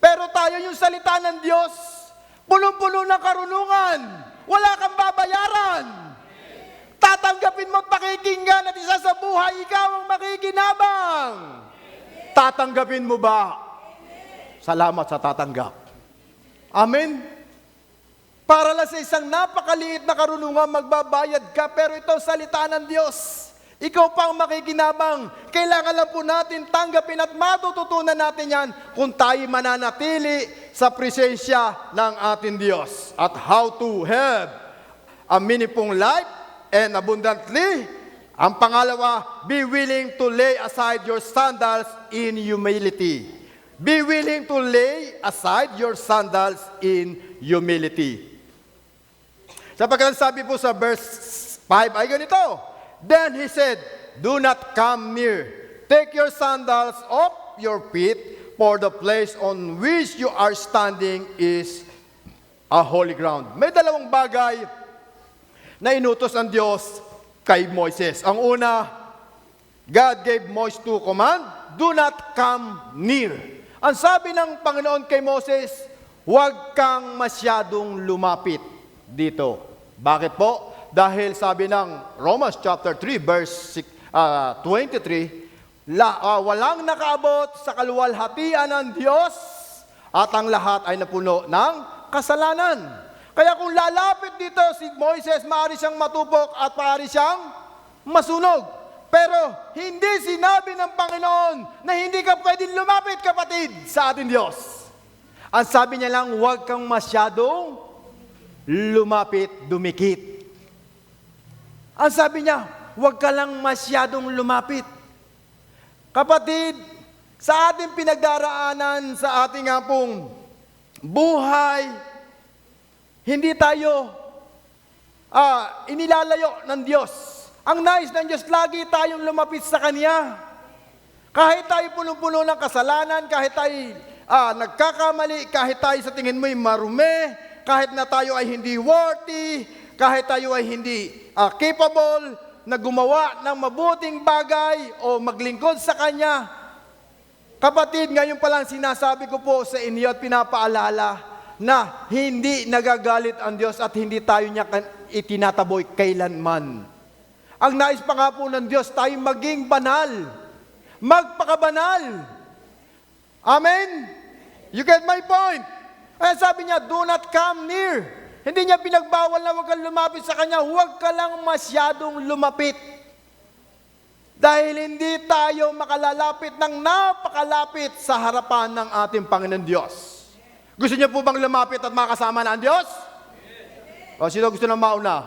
Pero tayo yung salita ng Diyos, punong-puno ng karunungan, wala kang babayaran. Tatanggapin mo at pakikinggan at isa sa buhay, ikaw ang makikinabang. Tatanggapin mo ba? Salamat sa tatanggap. Amen? Para lang sa isang napakaliit na karunungan, magbabayad ka, pero ito salita ng Diyos. Ikaw pang makikinabang. Kailangan lang po natin tanggapin at matututunan natin yan kung tayo mananatili sa presensya ng ating Diyos. At how to have a meaningful life and abundantly. Ang pangalawa, be willing to lay aside your sandals in humility. Be willing to lay aside your sandals in humility. Sapagkat sabi po sa verse 5 ay ganito, then he said, do not come near. Take your sandals off your feet, for the place on which you are standing is a holy ground. May dalawang bagay na inutos ng Diyos kay Moises. Ang una, God gave Moses to command, do not come near. Ang sabi ng Panginoon kay Moses, huwag kang masyadong lumapit dito. Bakit po? Dahil sabi ng Romans chapter 3 verse 23, walang nakaabot sa kaluwalhatian ng Diyos at ang lahat ay napuno ng kasalanan. Kaya kung lalapit dito si Moises, maaari siyang matupok at maaari siyang masunog. Pero hindi sinabi ng Panginoon na hindi ka pwedeng lumapit, kapatid, sa ating Diyos. Ang sabi niya lang, huwag kang masyadong lumapit, dumikit. Ang sabi niya, huwag ka lang masyadong lumapit. Kapatid, sa ating pinagdaraanan, sa ating nga pong buhay, hindi tayo inilalayo ng Diyos. Ang nais ng Diyos, lagi tayong lumapit sa Kanya. Kahit tayo punong-puno ng kasalanan, kahit tayo nagkakamali, kahit tayo sa tingin mo'y marumi, kahit na tayo ay hindi worthy, kahit tayo ay hindi capable na gumawa ng mabuting bagay o maglingkod sa Kanya. Kapatid, ngayon pa lang sinasabi ko po sa inyo at pinapaalala na hindi nagagalit ang Diyos at hindi tayo niya itinataboy kailanman. Ang nais pa nga po ng Diyos, tayo maging banal. Magpakabanal. Amen? You get my point? Kaya sabi niya, do not come near. Hindi niya pinagbawal na huwag kang lumapit sa Kanya, huwag ka lang masyadong lumapit. Dahil hindi tayo makalalapit ng napakalapit sa harapan ng ating Panginoon Diyos. Gusto niyo po bang lumapit at makasama na ang Diyos? O sino gusto na mauna?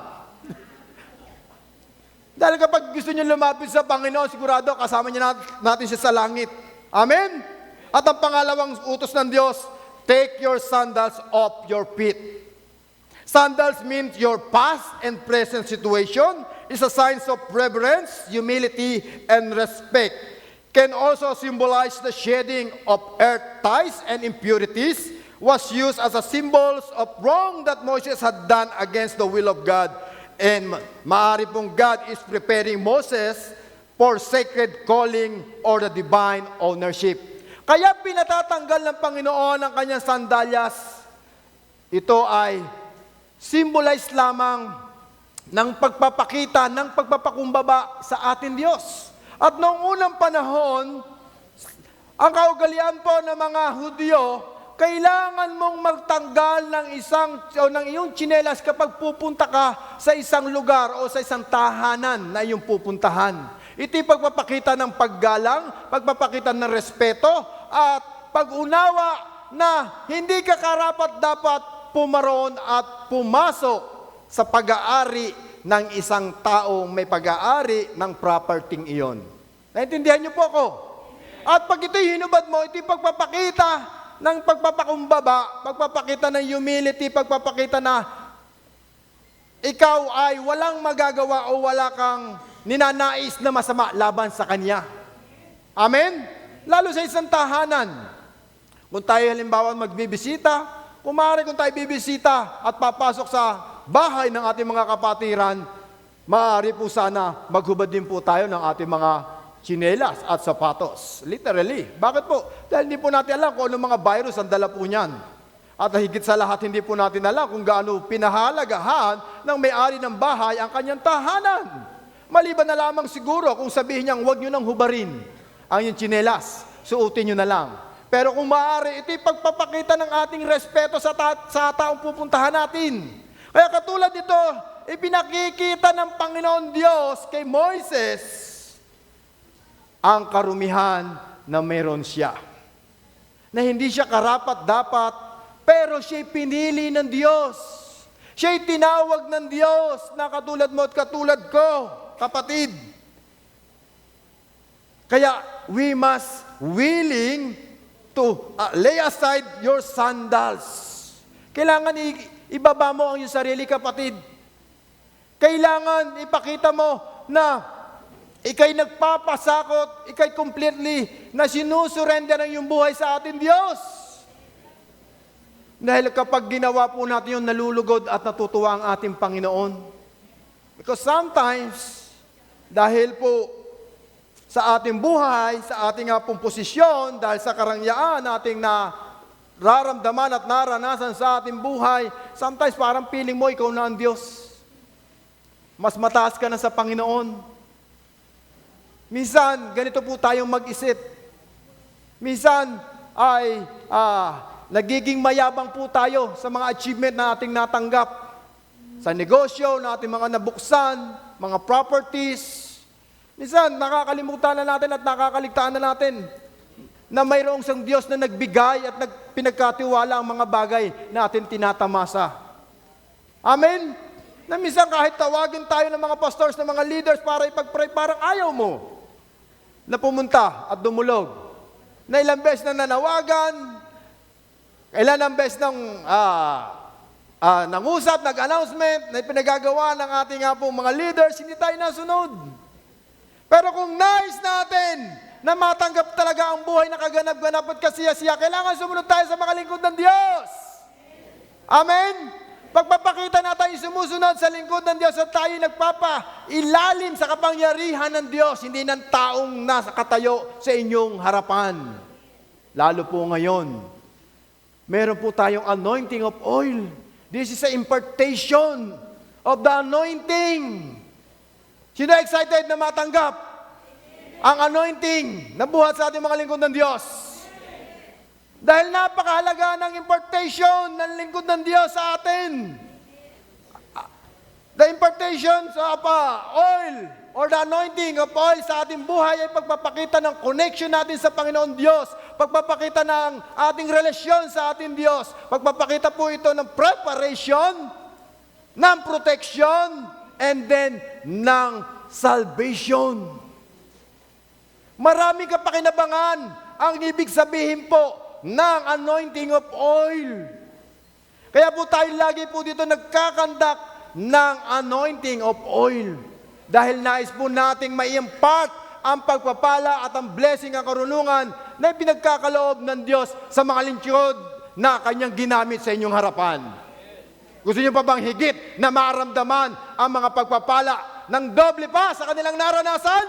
Dahil kapag gusto niyo lumapit sa Panginoon, sigurado kasama niya natin siya sa langit. Amen? At ang pangalawang utos ng Diyos, take your sandals off your feet. Sandals means your past and present situation is a sign of reverence, humility, and respect. Can also symbolize the shedding of earth ties and impurities, was used as a symbol of wrong that Moses had done against the will of God. And maaari pong God is preparing Moses for sacred calling or the divine ownership. Kaya pinatatanggal ng Panginoon ang kanyang sandalyas. Ito ay symbolize lamang ng pagpapakita, ng pagpapakumbaba sa ating Diyos. At noong unang panahon, ang kaugalian po ng mga Hudyo, kailangan mong magtanggal ng iyong tsinelas kapag pupunta ka sa isang lugar o sa isang tahanan na iyong pupuntahan. Ito'y pagpapakita ng paggalang, pagpapakita ng respeto, at pag-unawa na hindi ka karapat-dapat pumaroon at pumasok sa pag-aari ng isang taong may pag-aari ng property iyon. Naintindihan niyo po ako? At pag ito'y hinubad mo, ito'y pagpapakita ng pagpapakumbaba, pagpapakita ng humility, pagpapakita na ikaw ay walang magagawa o wala kang ninanais na masama laban sa Kanya. Amen? Lalo sa isang tahanan. Kung tayo halimbawa magbibisita, kung maaari kung tayo bibisita at papasok sa bahay ng ating mga kapatiran, maaari po sana maghubad din po tayo ng ating mga tsinelas at sapatos. Literally. Bakit po? Dahil hindi po natin alam kung anong mga virus ang dala po niyan. At higit sa lahat, hindi po natin alam kung gaano pinahalagahan ng may-ari ng bahay ang kanyang tahanan. Maliban na lamang siguro kung sabihin niyang huwag niyo nang hubarin ang yung tsinelas, suotin niyo na lang. Pero kung maaari, ito'y pagpapakita ng ating respeto sa taong pupuntahan natin. Kaya katulad nito, ipinakikita ng Panginoon Diyos kay Moises ang karumihan na meron siya. Na hindi siya karapat-dapat, pero siya'y pinili ng Diyos. Siya'y tinawag ng Diyos na katulad mo at katulad ko, kapatid. Kaya we must willing to lay aside your sandals. Kailangan ibaba mo ang iyong sarili, kapatid. Kailangan ipakita mo na ika'y nagpapasakot, ika'y completely na sinusurrender ang iyong buhay sa ating Diyos. Dahil kapag ginawa po natin yung nalulugod at natutuwa ang ating Panginoon. Because sometimes, dahil po sa ating buhay, sa ating pong posisyon, dahil sa karangyaan nating nararamdaman at naranasan sa ating buhay, sometimes parang feeling mo ikaw na ang Diyos. Mas mataas ka na sa Panginoon. Minsan, ganito po tayong mag-isip. Minsan ay nagiging mayabang po tayo sa mga achievement na ating natanggap. Sa negosyo na ating mga nabuksan, mga properties. Minsan, nakakalimutan na natin at nakakaligtaan na natin na mayroong isang Diyos na nagbigay at pinagkatiwala ang mga bagay na ating tinatamasa. Amen? Na minsan kahit tawagin tayo ng mga pastors, ng mga leaders para ipag-pray, parang ayaw mo na pumunta at dumulog. Na ilang beses na nanawagan, ilang beses nang nangusap, nag-announcement, na pinagagawa ng ating mga leaders, hindi tayo nasunod. Pero kung nais natin na matanggap talaga ang buhay na kaganap-ganap at kasiya-siya, kailangan sumunod tayo sa mga lingkod ng Diyos. Amen? Pagpapakita na tayo sumusunod sa lingkod ng Diyos at tayo nagpapailalim sa kapangyarihan ng Diyos, hindi ng taong nasa katayo sa inyong harapan. Lalo po ngayon, meron po tayong anointing of oil. This is an impartation of the anointing. Sino excited na matanggap ang anointing na buhat sa ating mga lingkod ng Diyos? Dahil napakahalaga ng impartation ng lingkod ng Diyos sa atin. The impartation sa oil or the anointing of oil sa ating buhay ay pagpapakita ng connection natin sa Panginoon Diyos, pagpapakita ng ating relasyon sa ating Diyos, pagpapakita po ito ng preparation, ng protection, and then ng salvation. Maraming kapakinabangan ang ibig sabihin po ng anointing of oil. Kaya po tayo lagi po dito nagkakandak ng anointing of oil. Dahil nais po nating ma-impart ang pagpapala at ang blessing, ang karunungan na pinagkakaloob ng Diyos sa mga lingkod na Kanyang ginamit sa inyong harapan. Gusto niyo pa bang higit na maramdaman ang mga pagpapala ng doble pa sa kanilang naranasan?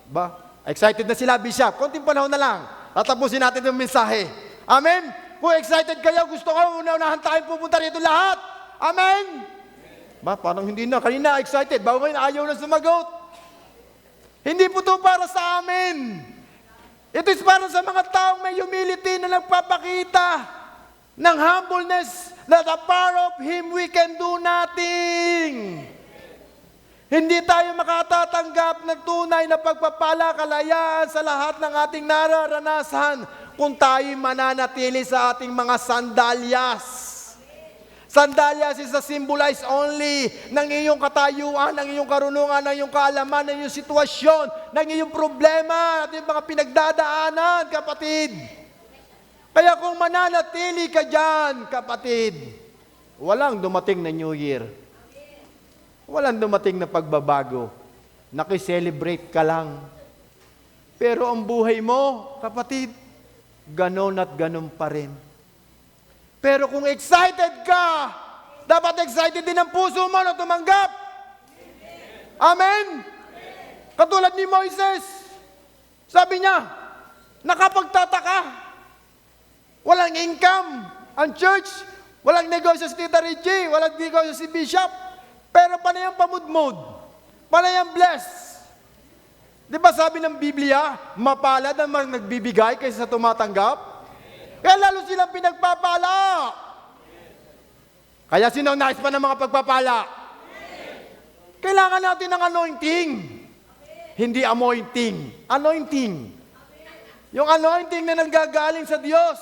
Ba? Excited na sila, Bishop. Konting panahon na lang. Tatapusin natin yung mensahe. Amen? Kung excited kayo, gusto ko una-unahan tayong pupunta rito lahat. Amen? Ba, parang hindi na. Kanina excited. Bago ngayon, ayaw na sumagot. Hindi po ito para sa amin. Ito is para sa mga taong may humility na nagpapakita ng humbleness, that apart of Him we can do nothing. Hindi tayo makatatanggap ng tunay na pagpapala, kalayaan sa lahat ng ating nararanasan kung tayo mananatili sa ating mga sandalyas. Sandalyas is a symbolize only ng iyong katayuan, ng iyong karunungan, ng iyong kaalaman, ng iyong sitwasyon, ng iyong problema, at yung mga pinagdadaanan, kapatid. Kaya kung mananatili ka dyan, kapatid, walang dumating na New Year. Walang dumating na pagbabago. Nakiselebrate ka lang. Pero ang buhay mo, kapatid, ganon at ganon pa rin. Pero kung excited ka, dapat excited din ang puso mo na tumanggap. Amen? Katulad ni Moises, sabi niya, nakapagtataka, walang income ang church, walang negosyo si Tita Reggie, walang negosyo si Bishop, pero panay ang pamudmod, panay ang bless. Di ba sabi ng Biblia, mapalad ang mga nagbibigay kaysa sa tumatanggap? Kaya lalo silang pinagpapala. Kaya sino nais pa ng mga pagpapala? Kailangan natin ng anointing. Hindi anointing. Anointing. Yung anointing na nanggagaling sa Diyos.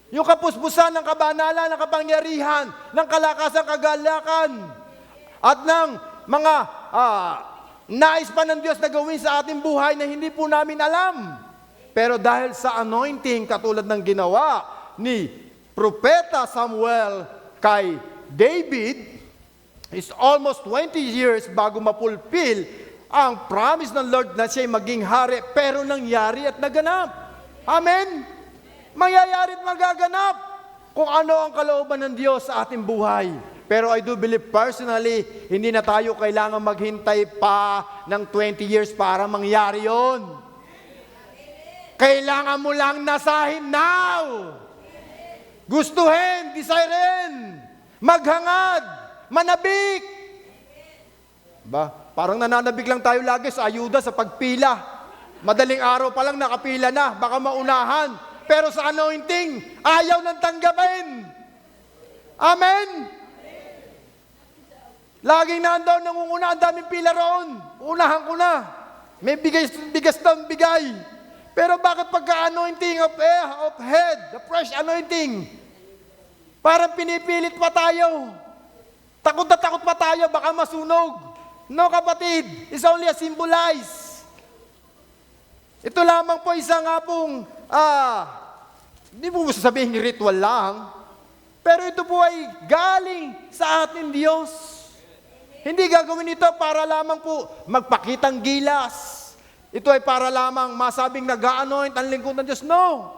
Yung kapuspusan ng kabanalan, ng kapangyarihan, ng kalakasan, kagalakan, at ng mga nais pa ng Diyos na gawin sa ating buhay na hindi po namin alam. Pero dahil sa anointing, katulad ng ginawa ni Propeta Samuel kay David, is almost 20 years bago mapulpil ang promise ng Lord na siya'y maging hari, pero nangyari at naganap. Amen? Mangyayari at magaganap kung ano ang kalooban ng Diyos sa ating buhay. Pero I do believe personally, hindi na tayo kailangan maghintay pa ng 20 years para mangyari yon. Kailangan mo lang nasahin now. Gustuhin, desirein, maghangad, manabik. Ba, parang nananabik lang tayo lagi sa ayuda, sa pagpila. Madaling araw pa lang nakapila na, baka maunahan. Pero sa anointing, ayaw nang tanggapin. Amen? Laging nandoon nangunguna, ang daming pila roon. Unahan ko na. May bigas na bigay. Pero bakit pagka-anointing of head, the fresh anointing, parang pinipilit pa tayo. Takot na takot pa tayo, baka masunog. No, kapatid, it's only a symbolize. Ito lamang po isa nga pong, hindi po sasabihin ritual lang, pero ito po ay galing sa ating Diyos. Hindi gagawin ito para lamang po magpakitang gilas. Ito ay para lamang masabing nag-a-anoint ang lingkod ng Diyos. No!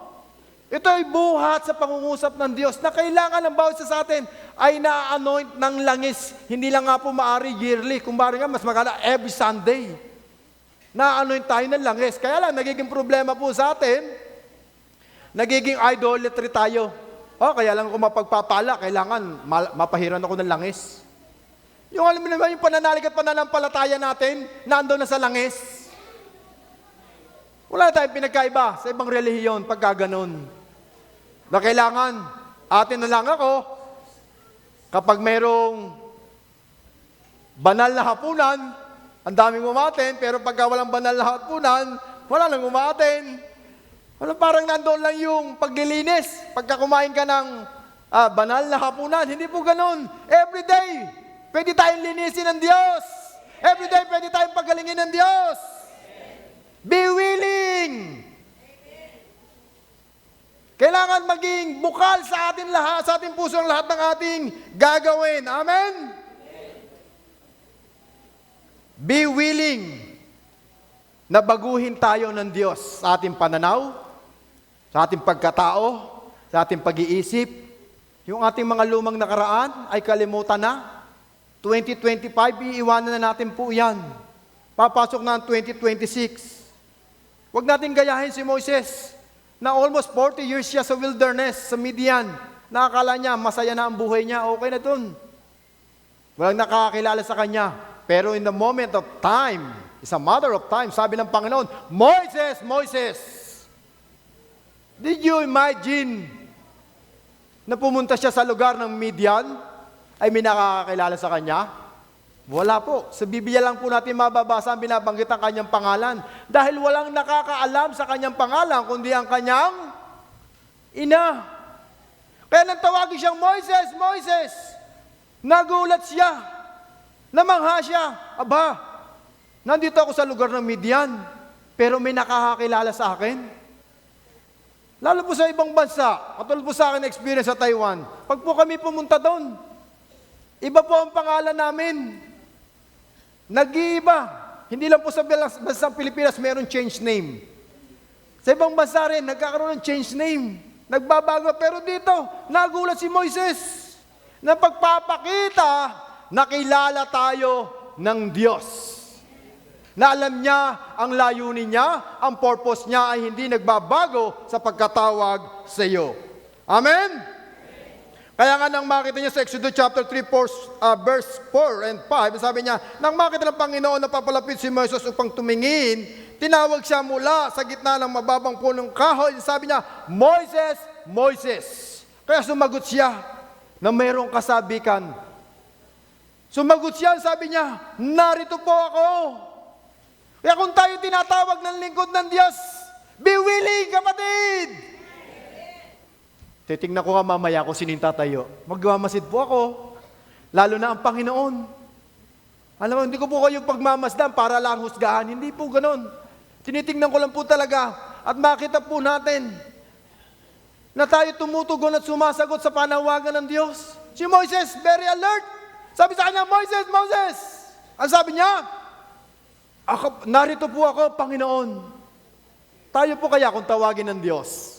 Ito ay buhat sa pangungusap ng Diyos na kailangan ng bawat isa sa atin ay na-anoint ng langis. Hindi lang nga po maari yearly. Kung maaari nga, mas maganda every Sunday. Na-anoint tayo ng langis. Kaya lang, nagiging problema po sa atin, nagiging idolatry tayo. Kaya lang kung mapagpapala, kailangan mapahiran ako ng langis. Yung alam mo naman, yung pananalig at pananampalataya natin, nandoon na sa langis. Wala tayong pinagkaiba sa ibang relihiyon pagka ganun. Na kailangan, atin na lang ako, kapag mayroong banal na hapunan, ang daming umaten, pero pagka walang banal na hapunan, wala nang umaten. Parang nandoon lang yung paglilinis. Pagka kumain ka ng banal na hapunan, hindi po ganun. Every day, pwede tayong linisin ng Diyos. Every day, pwede tayong pagalingin ng Diyos. Be willing. Kailangan maging bukal sa atin lahat, sa ating puso ang lahat ng ating gagawin. Amen? Be willing na baguhin tayo ng Diyos sa ating pananaw, sa ating pagkatao, sa ating pag-iisip. Yung ating mga lumang nakaraan ay kalimutan na. 2025, iiwanan na natin po yan. Papasok na ang 2026. Huwag natin gayahin si Moises na almost 40 years siya sa wilderness, sa Midian. Nakakala niya, masaya na ang buhay niya, okay na dun. Walang nakakakilala sa kanya. Pero in the moment of time, it's a matter of time, sabi ng Panginoon, Moises, Moises, did you imagine na pumunta siya sa lugar ng Midian, ay may nakakakilala sa kanya? Wala po. Sa Biblia lang po natin mababasa ang binabanggit ang kanyang pangalan. Dahil walang nakakaalam sa kanyang pangalan, kundi ang kanyang ina. Kaya nang tawagin siyang, Moises, Moises, nagulat siya, namangha siya, aba, nandito ako sa lugar ng Midian, pero may nakakakilala sa akin. Lalo po sa ibang bansa, katulad po sa akin experience sa Taiwan, pag po kami pumunta doon, iba po ang pangalan namin. Nag-iiba. Hindi lang po sa bansang Pilipinas meron change name. Sa ibang bansa rin, nagkakaroon ng change name. Nagbabago. Pero dito, nagulat si Moises na pagpapakita na kilala tayo ng Diyos. Na alam niya ang layunin niya, ang purpose niya ay hindi nagbabago sa pagkatawag sa iyo. Amen? Kaya nga nang makita niya sa Exodus chapter 3, verse 4 and 5, sabi niya, nang makita ng Panginoon na papalapit si Moises upang tumingin, tinawag siya mula sa gitna ng mababang punong kahoy. Sabi niya, Moises, Moises. Kaya sumagot siya na mayroong kasabikan. Sumagot siya, sabi niya, narito po ako. Kaya kung tayo tinatawag ng lingkod ng Diyos, be willing, kapatid. Titingnan ko nga mamaya kung sinin tatayo. Magmamasid po ako. Lalo na ang Panginoon. Alam mo, hindi ko po kayo pagmamasdan para lang husgahan. Hindi po ganon. Tinitingnan ko lang po talaga at makita po natin na tayo tumutugon at sumasagot sa panawagan ng Diyos. Si Moises, very alert. Sabi sa kanya, Moises, Moses. Ang sabi niya, narito po ako, Panginoon. Tayo po kaya kung tawagin ng Diyos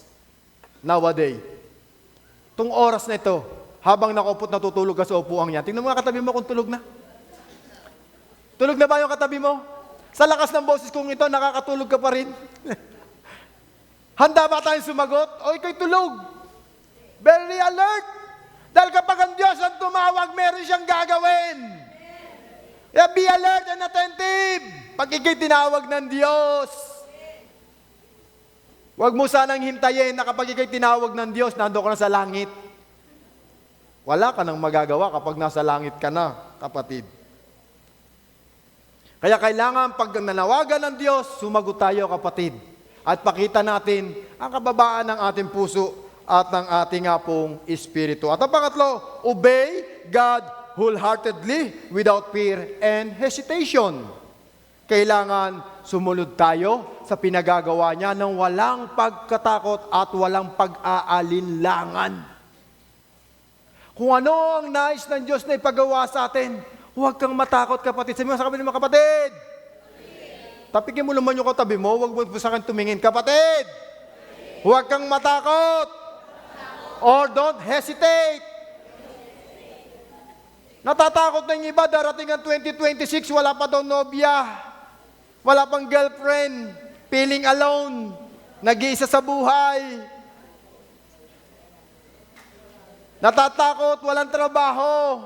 nowadays. Itong oras na ito, habang nakupot natutulog ka sa upuan niya, tingnan mo nga katabi mo kung tulog na. Tulog na ba yung katabi mo? Sa lakas ng boses kong ito, nakakatulog ka pa rin. Handa ba tayong sumagot? O ikaw'y tulog? Very alert! Dahil kapag ang Diyos ang tumawag, meron siyang gagawin. Kaya be alert and attentive pag ikaw'y tinawag ng Diyos. Huwag mo sanang hintayin na kapag ikaw'y tinawag ng Diyos, nandoon ka na sa langit. Wala ka nang magagawa kapag nasa langit ka na, kapatid. Kaya kailangan pag nanawagan ng Diyos, sumagot tayo, kapatid. At pakita natin ang kababaan ng ating puso at ng ating pong espiritu. At ang pangatlo, obey God wholeheartedly without fear and hesitation. Kailangan sumunod tayo sa pinagagawa niya ng walang pagkatakot at walang pag-aalinlangan. Kung ano ang nais ng Diyos na ipagawa sa atin, huwag kang matakot, kapatid. Sabi mo sa kapatid mo, kapatid! Tapikin mo naman yung katabi mo, huwag mo sa akin tumingin. Kapatid! Huwag kang matakot! Or don't hesitate! Natatakot na yung iba, darating ang 2026, wala pa daw nobya. Wala pang girlfriend, feeling alone, nag-iisa sa buhay. Natatakot, walang trabaho.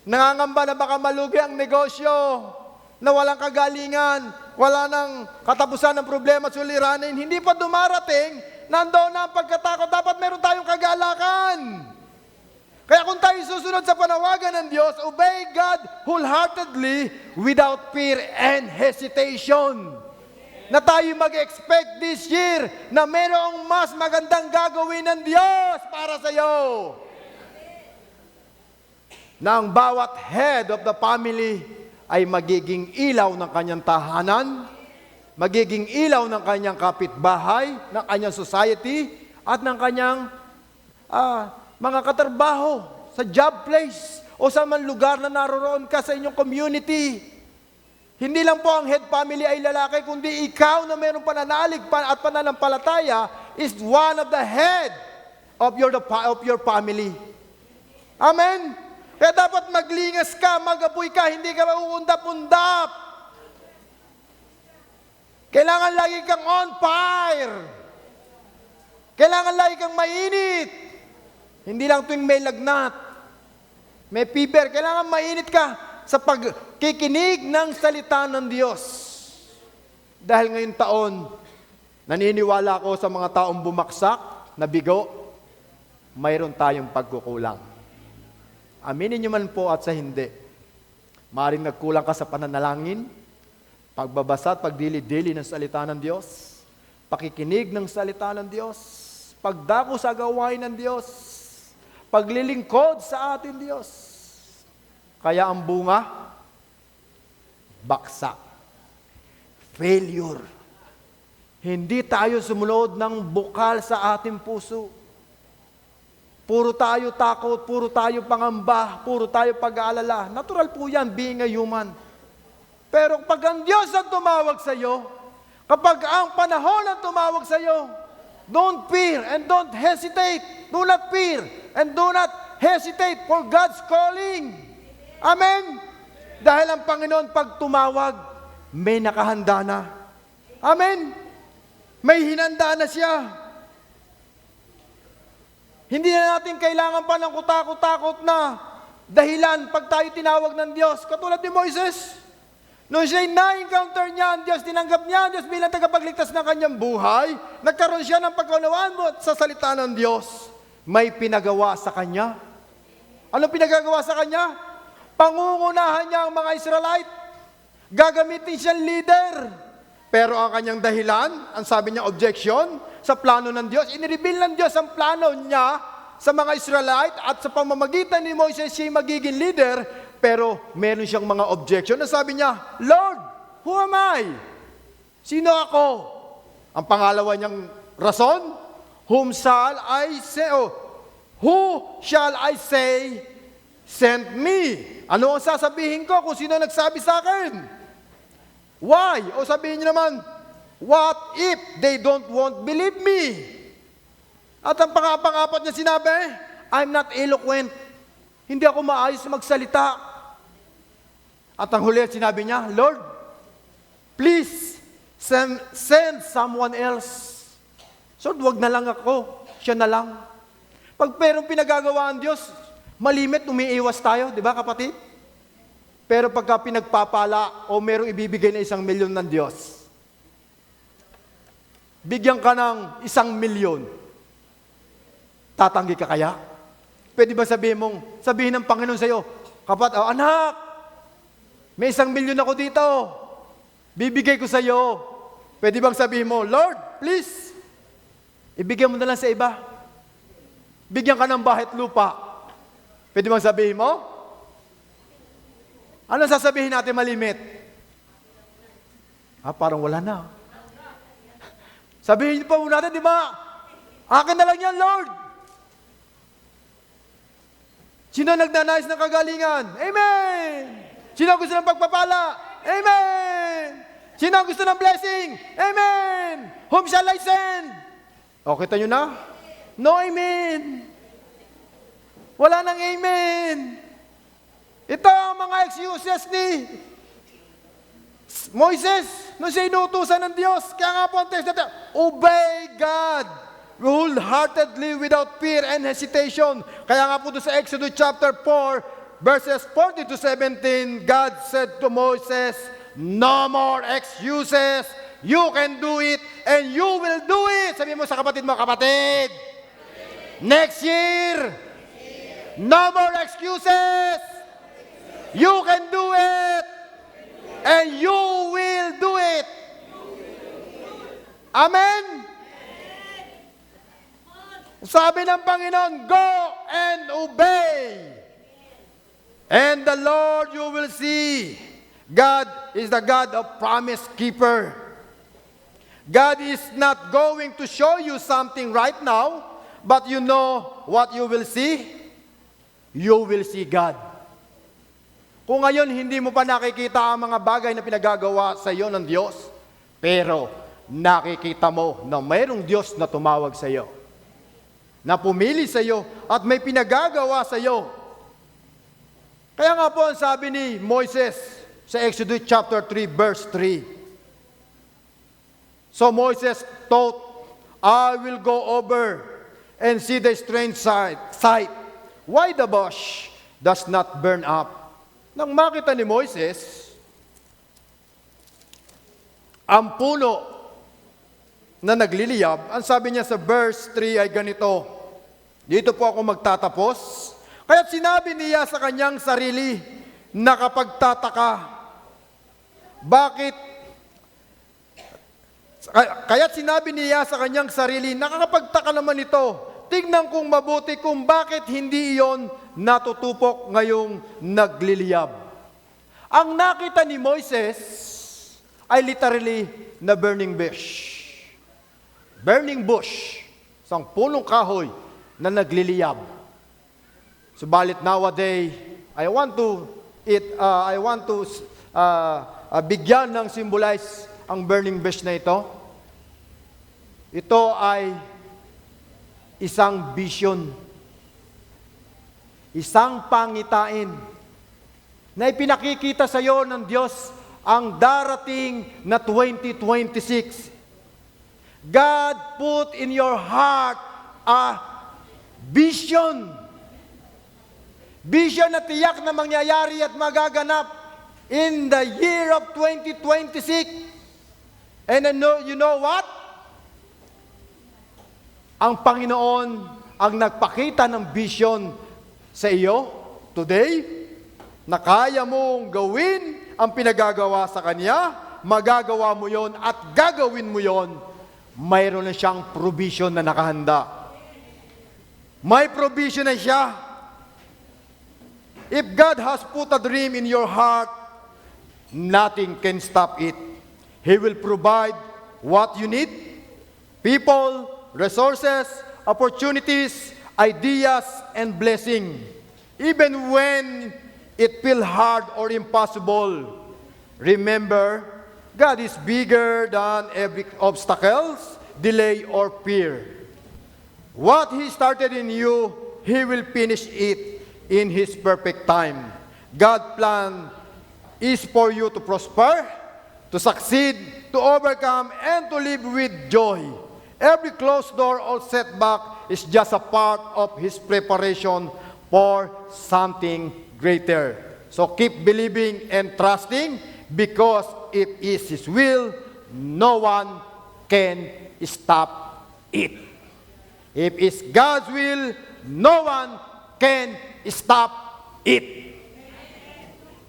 Nangangamba na baka malugi ang negosyo, na walang kagalingan, wala nang katapusan ng problema at suliranin. Hindi pa dumarating, nandoon na ang pagkatakot. Dapat meron tayong kagalakan. Kaya kung tayo susunod sa panawagan ng Diyos, obey God wholeheartedly without fear and hesitation. Na tayo mag-expect this year na mayroong mas magandang gagawin ng Diyos para sa iyo. Na ang bawat head of the family ay magiging ilaw ng kanyang tahanan, magiging ilaw ng kanyang kapitbahay, ng kanyang society, at ng kanyang mga katrabaho sa job place o sa man lugar na naroroon ka sa inyong community. Hindi lang po ang head family ay lalaki, kundi ikaw na mayroong pananalig at pananampalataya is one of the head of your family. Amen? Kaya dapat maglingas ka, magapoy ka, hindi ka mauundap-undap. Kailangan lagi kang on fire. Kailangan lagi kang mainit. Hindi lang tuwing may lagnat, may fever. Kailangan mainit ka sa pagkikinig ng salita ng Diyos. Dahil ngayong taon, naniniwala ako sa mga taong bumaksak, nabigo, mayroon tayong pagkukulang. Aminin niyo man po at sa hindi. Maaaring nagkulang ka sa pananalangin, pagbabasa at pagdili-dili ng salita ng Diyos, pakikinig ng salita ng Diyos, pagdako sa gawain ng Diyos, paglilingkod sa ating Diyos. Kaya ang bunga, baksak, failure. Hindi tayo sumunod ng bukal sa ating puso. Puro tayo takot, puro tayo pangamba, puro tayo pag-aalala. Natural po yan, being a human. Pero pag ang Diyos ang tumawag sa iyo, kapag ang panahon ang tumawag sa iyo, don't fear and don't hesitate. Do not fear and do not hesitate for God's calling. Amen? Dahil ang Panginoon pag tumawag, may nakahanda na. Amen? May hinanda na siya. Hindi na natin kailangan pa ng kutakot-takot na dahilan pag tayo tinawag ng Diyos. Katulad ni Moises. Noong siya'y na-encounter niya ang Diyos, tinanggap niya ang Diyos bilang tagapagligtas ng kanyang buhay, nagkaroon siya ng pagkaunawaan mo sa salita ng Diyos. May pinagawa sa kanya. Anong pinagagawa sa kanya? Pangungunahan niya ang mga Israelite. Gagamitin siyang leader. Pero ang kanyang dahilan, ang sabi niya objection, sa plano ng Diyos, inireveal ng Diyos ang plano niya sa mga Israelite at sa pamamagitan ni Moises siya'y magiging leader, pero meron siyang mga objection. Ang sabi niya, Lord, who am I? Sino ako? Ang pangalawa niyang rason, who shall I say sent me? Ano ang sasabihin ko kung sino nagsabi sa akin? Why? O sabihin niyo naman, what if they don't believe me? At ang pang-apat niya sinabi, I'm not eloquent. Hindi ako maayos magsalita. At ang huli sinabi niya, Lord, please send someone else. So, wag na lang ako. Siya na lang. Pag perong pinagagawa ang Diyos, malimit, umiiwas tayo. Di ba, kapatid? Pero pagka pinagpapala o merong ibibigay na 1,000,000 ng Diyos, bigyan ka ng 1,000,000, tatanggi ka kaya? Pwede ba sabihin ng Panginoon sa iyo, anak, may 1,000,000 ako dito, bibigay ko sa iyo. Pwede bang sabihin mo, Lord, please, ibigyan mo na lang sa iba. Bigyan ka ng bahay at lupa. Pwede bang sabihin mo? Ano sasabihin natin malimit? Parang wala na. Sabihin pa muna natin, di ba? Akin na lang yan, Lord. Sino nagnanais ng kagalingan? Amen! Sino gusto ng pagpapala? Amen! Sino gusto ng blessing? Amen! Whom shall I send? O, kita nyo na? No amen! Wala nang amen! Ito ang mga excuses ni Moises nung siya inutusan ng Diyos. Kaya nga po ang text natin, obey God wholeheartedly without fear and hesitation. Kaya nga po doon sa Exodus chapter 4, verses 40 to 17, God said to Moses, no more excuses. You can do it and you will do it. Sabi mo sa kapatid mo, kapatid, next year, no more excuses. You can do it, and you will do it. Amen? Sabi ng Panginoon, go and obey. And the Lord you will see. God is the God of promise keeper. God is not going to show you something right now, but you know what you will see? You will see God. Kung ngayon hindi mo pa nakikita ang mga bagay na pinagagawa sa iyo ng Diyos, pero nakikita mo na mayroong Diyos na tumawag sa iyo, na pumili sa iyo at may pinagagawa sa iyo. Kaya nga po ang sabi ni Moises sa Exodus chapter 3 verse 3. So Moses thought, I will go over and see the strange sight. Why the bush does not burn up? Nang makita ni Moises, ang puno na nagliliyab, ang sabi niya sa verse 3 ay ganito, dito po ako magtatapos. Kaya't sinabi niya sa kanyang sarili, nakapagtataka, bakit Kaya't sinabi niya sa kanyang sarili, nakakapagtaka naman ito. Tingnan kong mabuti kung bakit hindi iyon natutupok ngayong nagliliyab. Ang nakita ni Moises ay literally na burning bush. Burning bush. Isang punong kahoy na nagliliyab. Subalit nowadays, I want to bigyan ng symbolize ang burning bush na ito. Ito ay isang vision, isang pangitain na ipinakikita sa iyo ng Diyos ang darating na 2026. God put in your heart a vision. Vision na tiyak na mangyayari at magaganap in the year of 2026. And you know what? Ang Panginoon ang nagpakita ng vision sa iyo today na kaya mong gawin ang pinagagawa sa Kanya, magagawa mo yon at gagawin mo yon. Mayroon na siyang provision na nakahanda. May provision na siya. If God has put a dream in your heart, nothing can stop it. He will provide what you need, people, resources, opportunities, ideas, and blessing. Even when it feels hard or impossible, remember, God is bigger than every obstacles, delay, or fear. What He started in you, He will finish it in His perfect time. God's plan is for you to prosper, to succeed, to overcome, and to live with joy. Every closed door or setback is just a part of His preparation for something greater. So keep believing and trusting, because if it is His will, no one can stop it. If it's God's will, no one can stop it.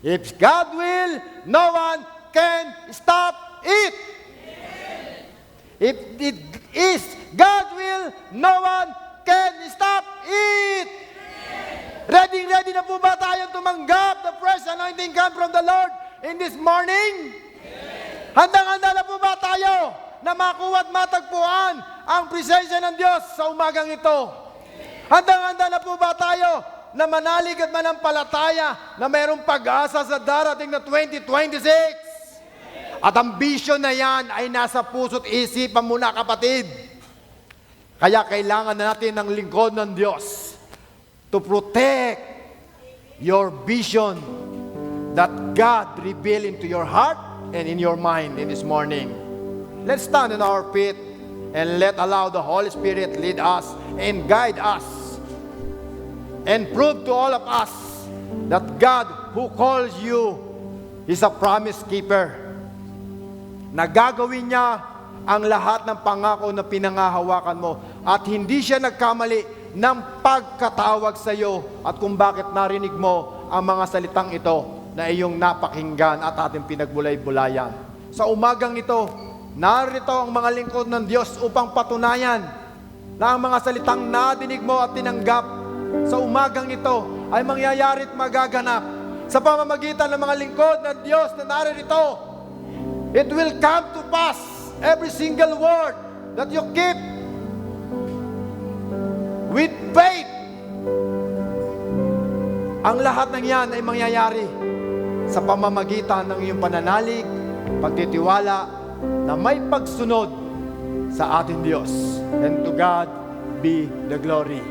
If it's God's will, no one can stop it. If it is God's will, no one can stop it. Ready na po ba tayong tumanggap the fresh anointing come from the Lord in this morning? Handang-handa na po ba tayo na makuha at matagpuan ang presensya ng Diyos sa umagang ito? Handang-handa na po ba tayo na manalig at manampalataya na mayroong pag-asa sa darating na 2026? At ang vision na yan ay nasa puso't isipan mo na, kapatid. Kaya kailangan na natin ng lingkod ng Diyos to protect your vision that God revealed into your heart and in your mind in this morning. Let's stand on our feet and allow the Holy Spirit lead us and guide us and prove to all of us that God who calls you is a promise keeper. Na gagawin niya ang lahat ng pangako na pinangahawakan mo at hindi siya nagkamali ng pagkatawag sa iyo at kung bakit narinig mo ang mga salitang ito na iyong napakinggan at ating pinagbulay-bulayan. Sa umagang ito, narito ang mga lingkod ng Diyos upang patunayan na ang mga salitang nadinig mo at tinanggap sa umagang ito ay mangyayari at magaganap sa pamamagitan ng mga lingkod ng Diyos na narito. It will come to pass, every single word that you keep with faith. Ang lahat ng yan ay mangyayari sa pamamagitan ng iyong pananalig, pagtitiwala na may pagsunod sa ating Diyos. And to God be the glory.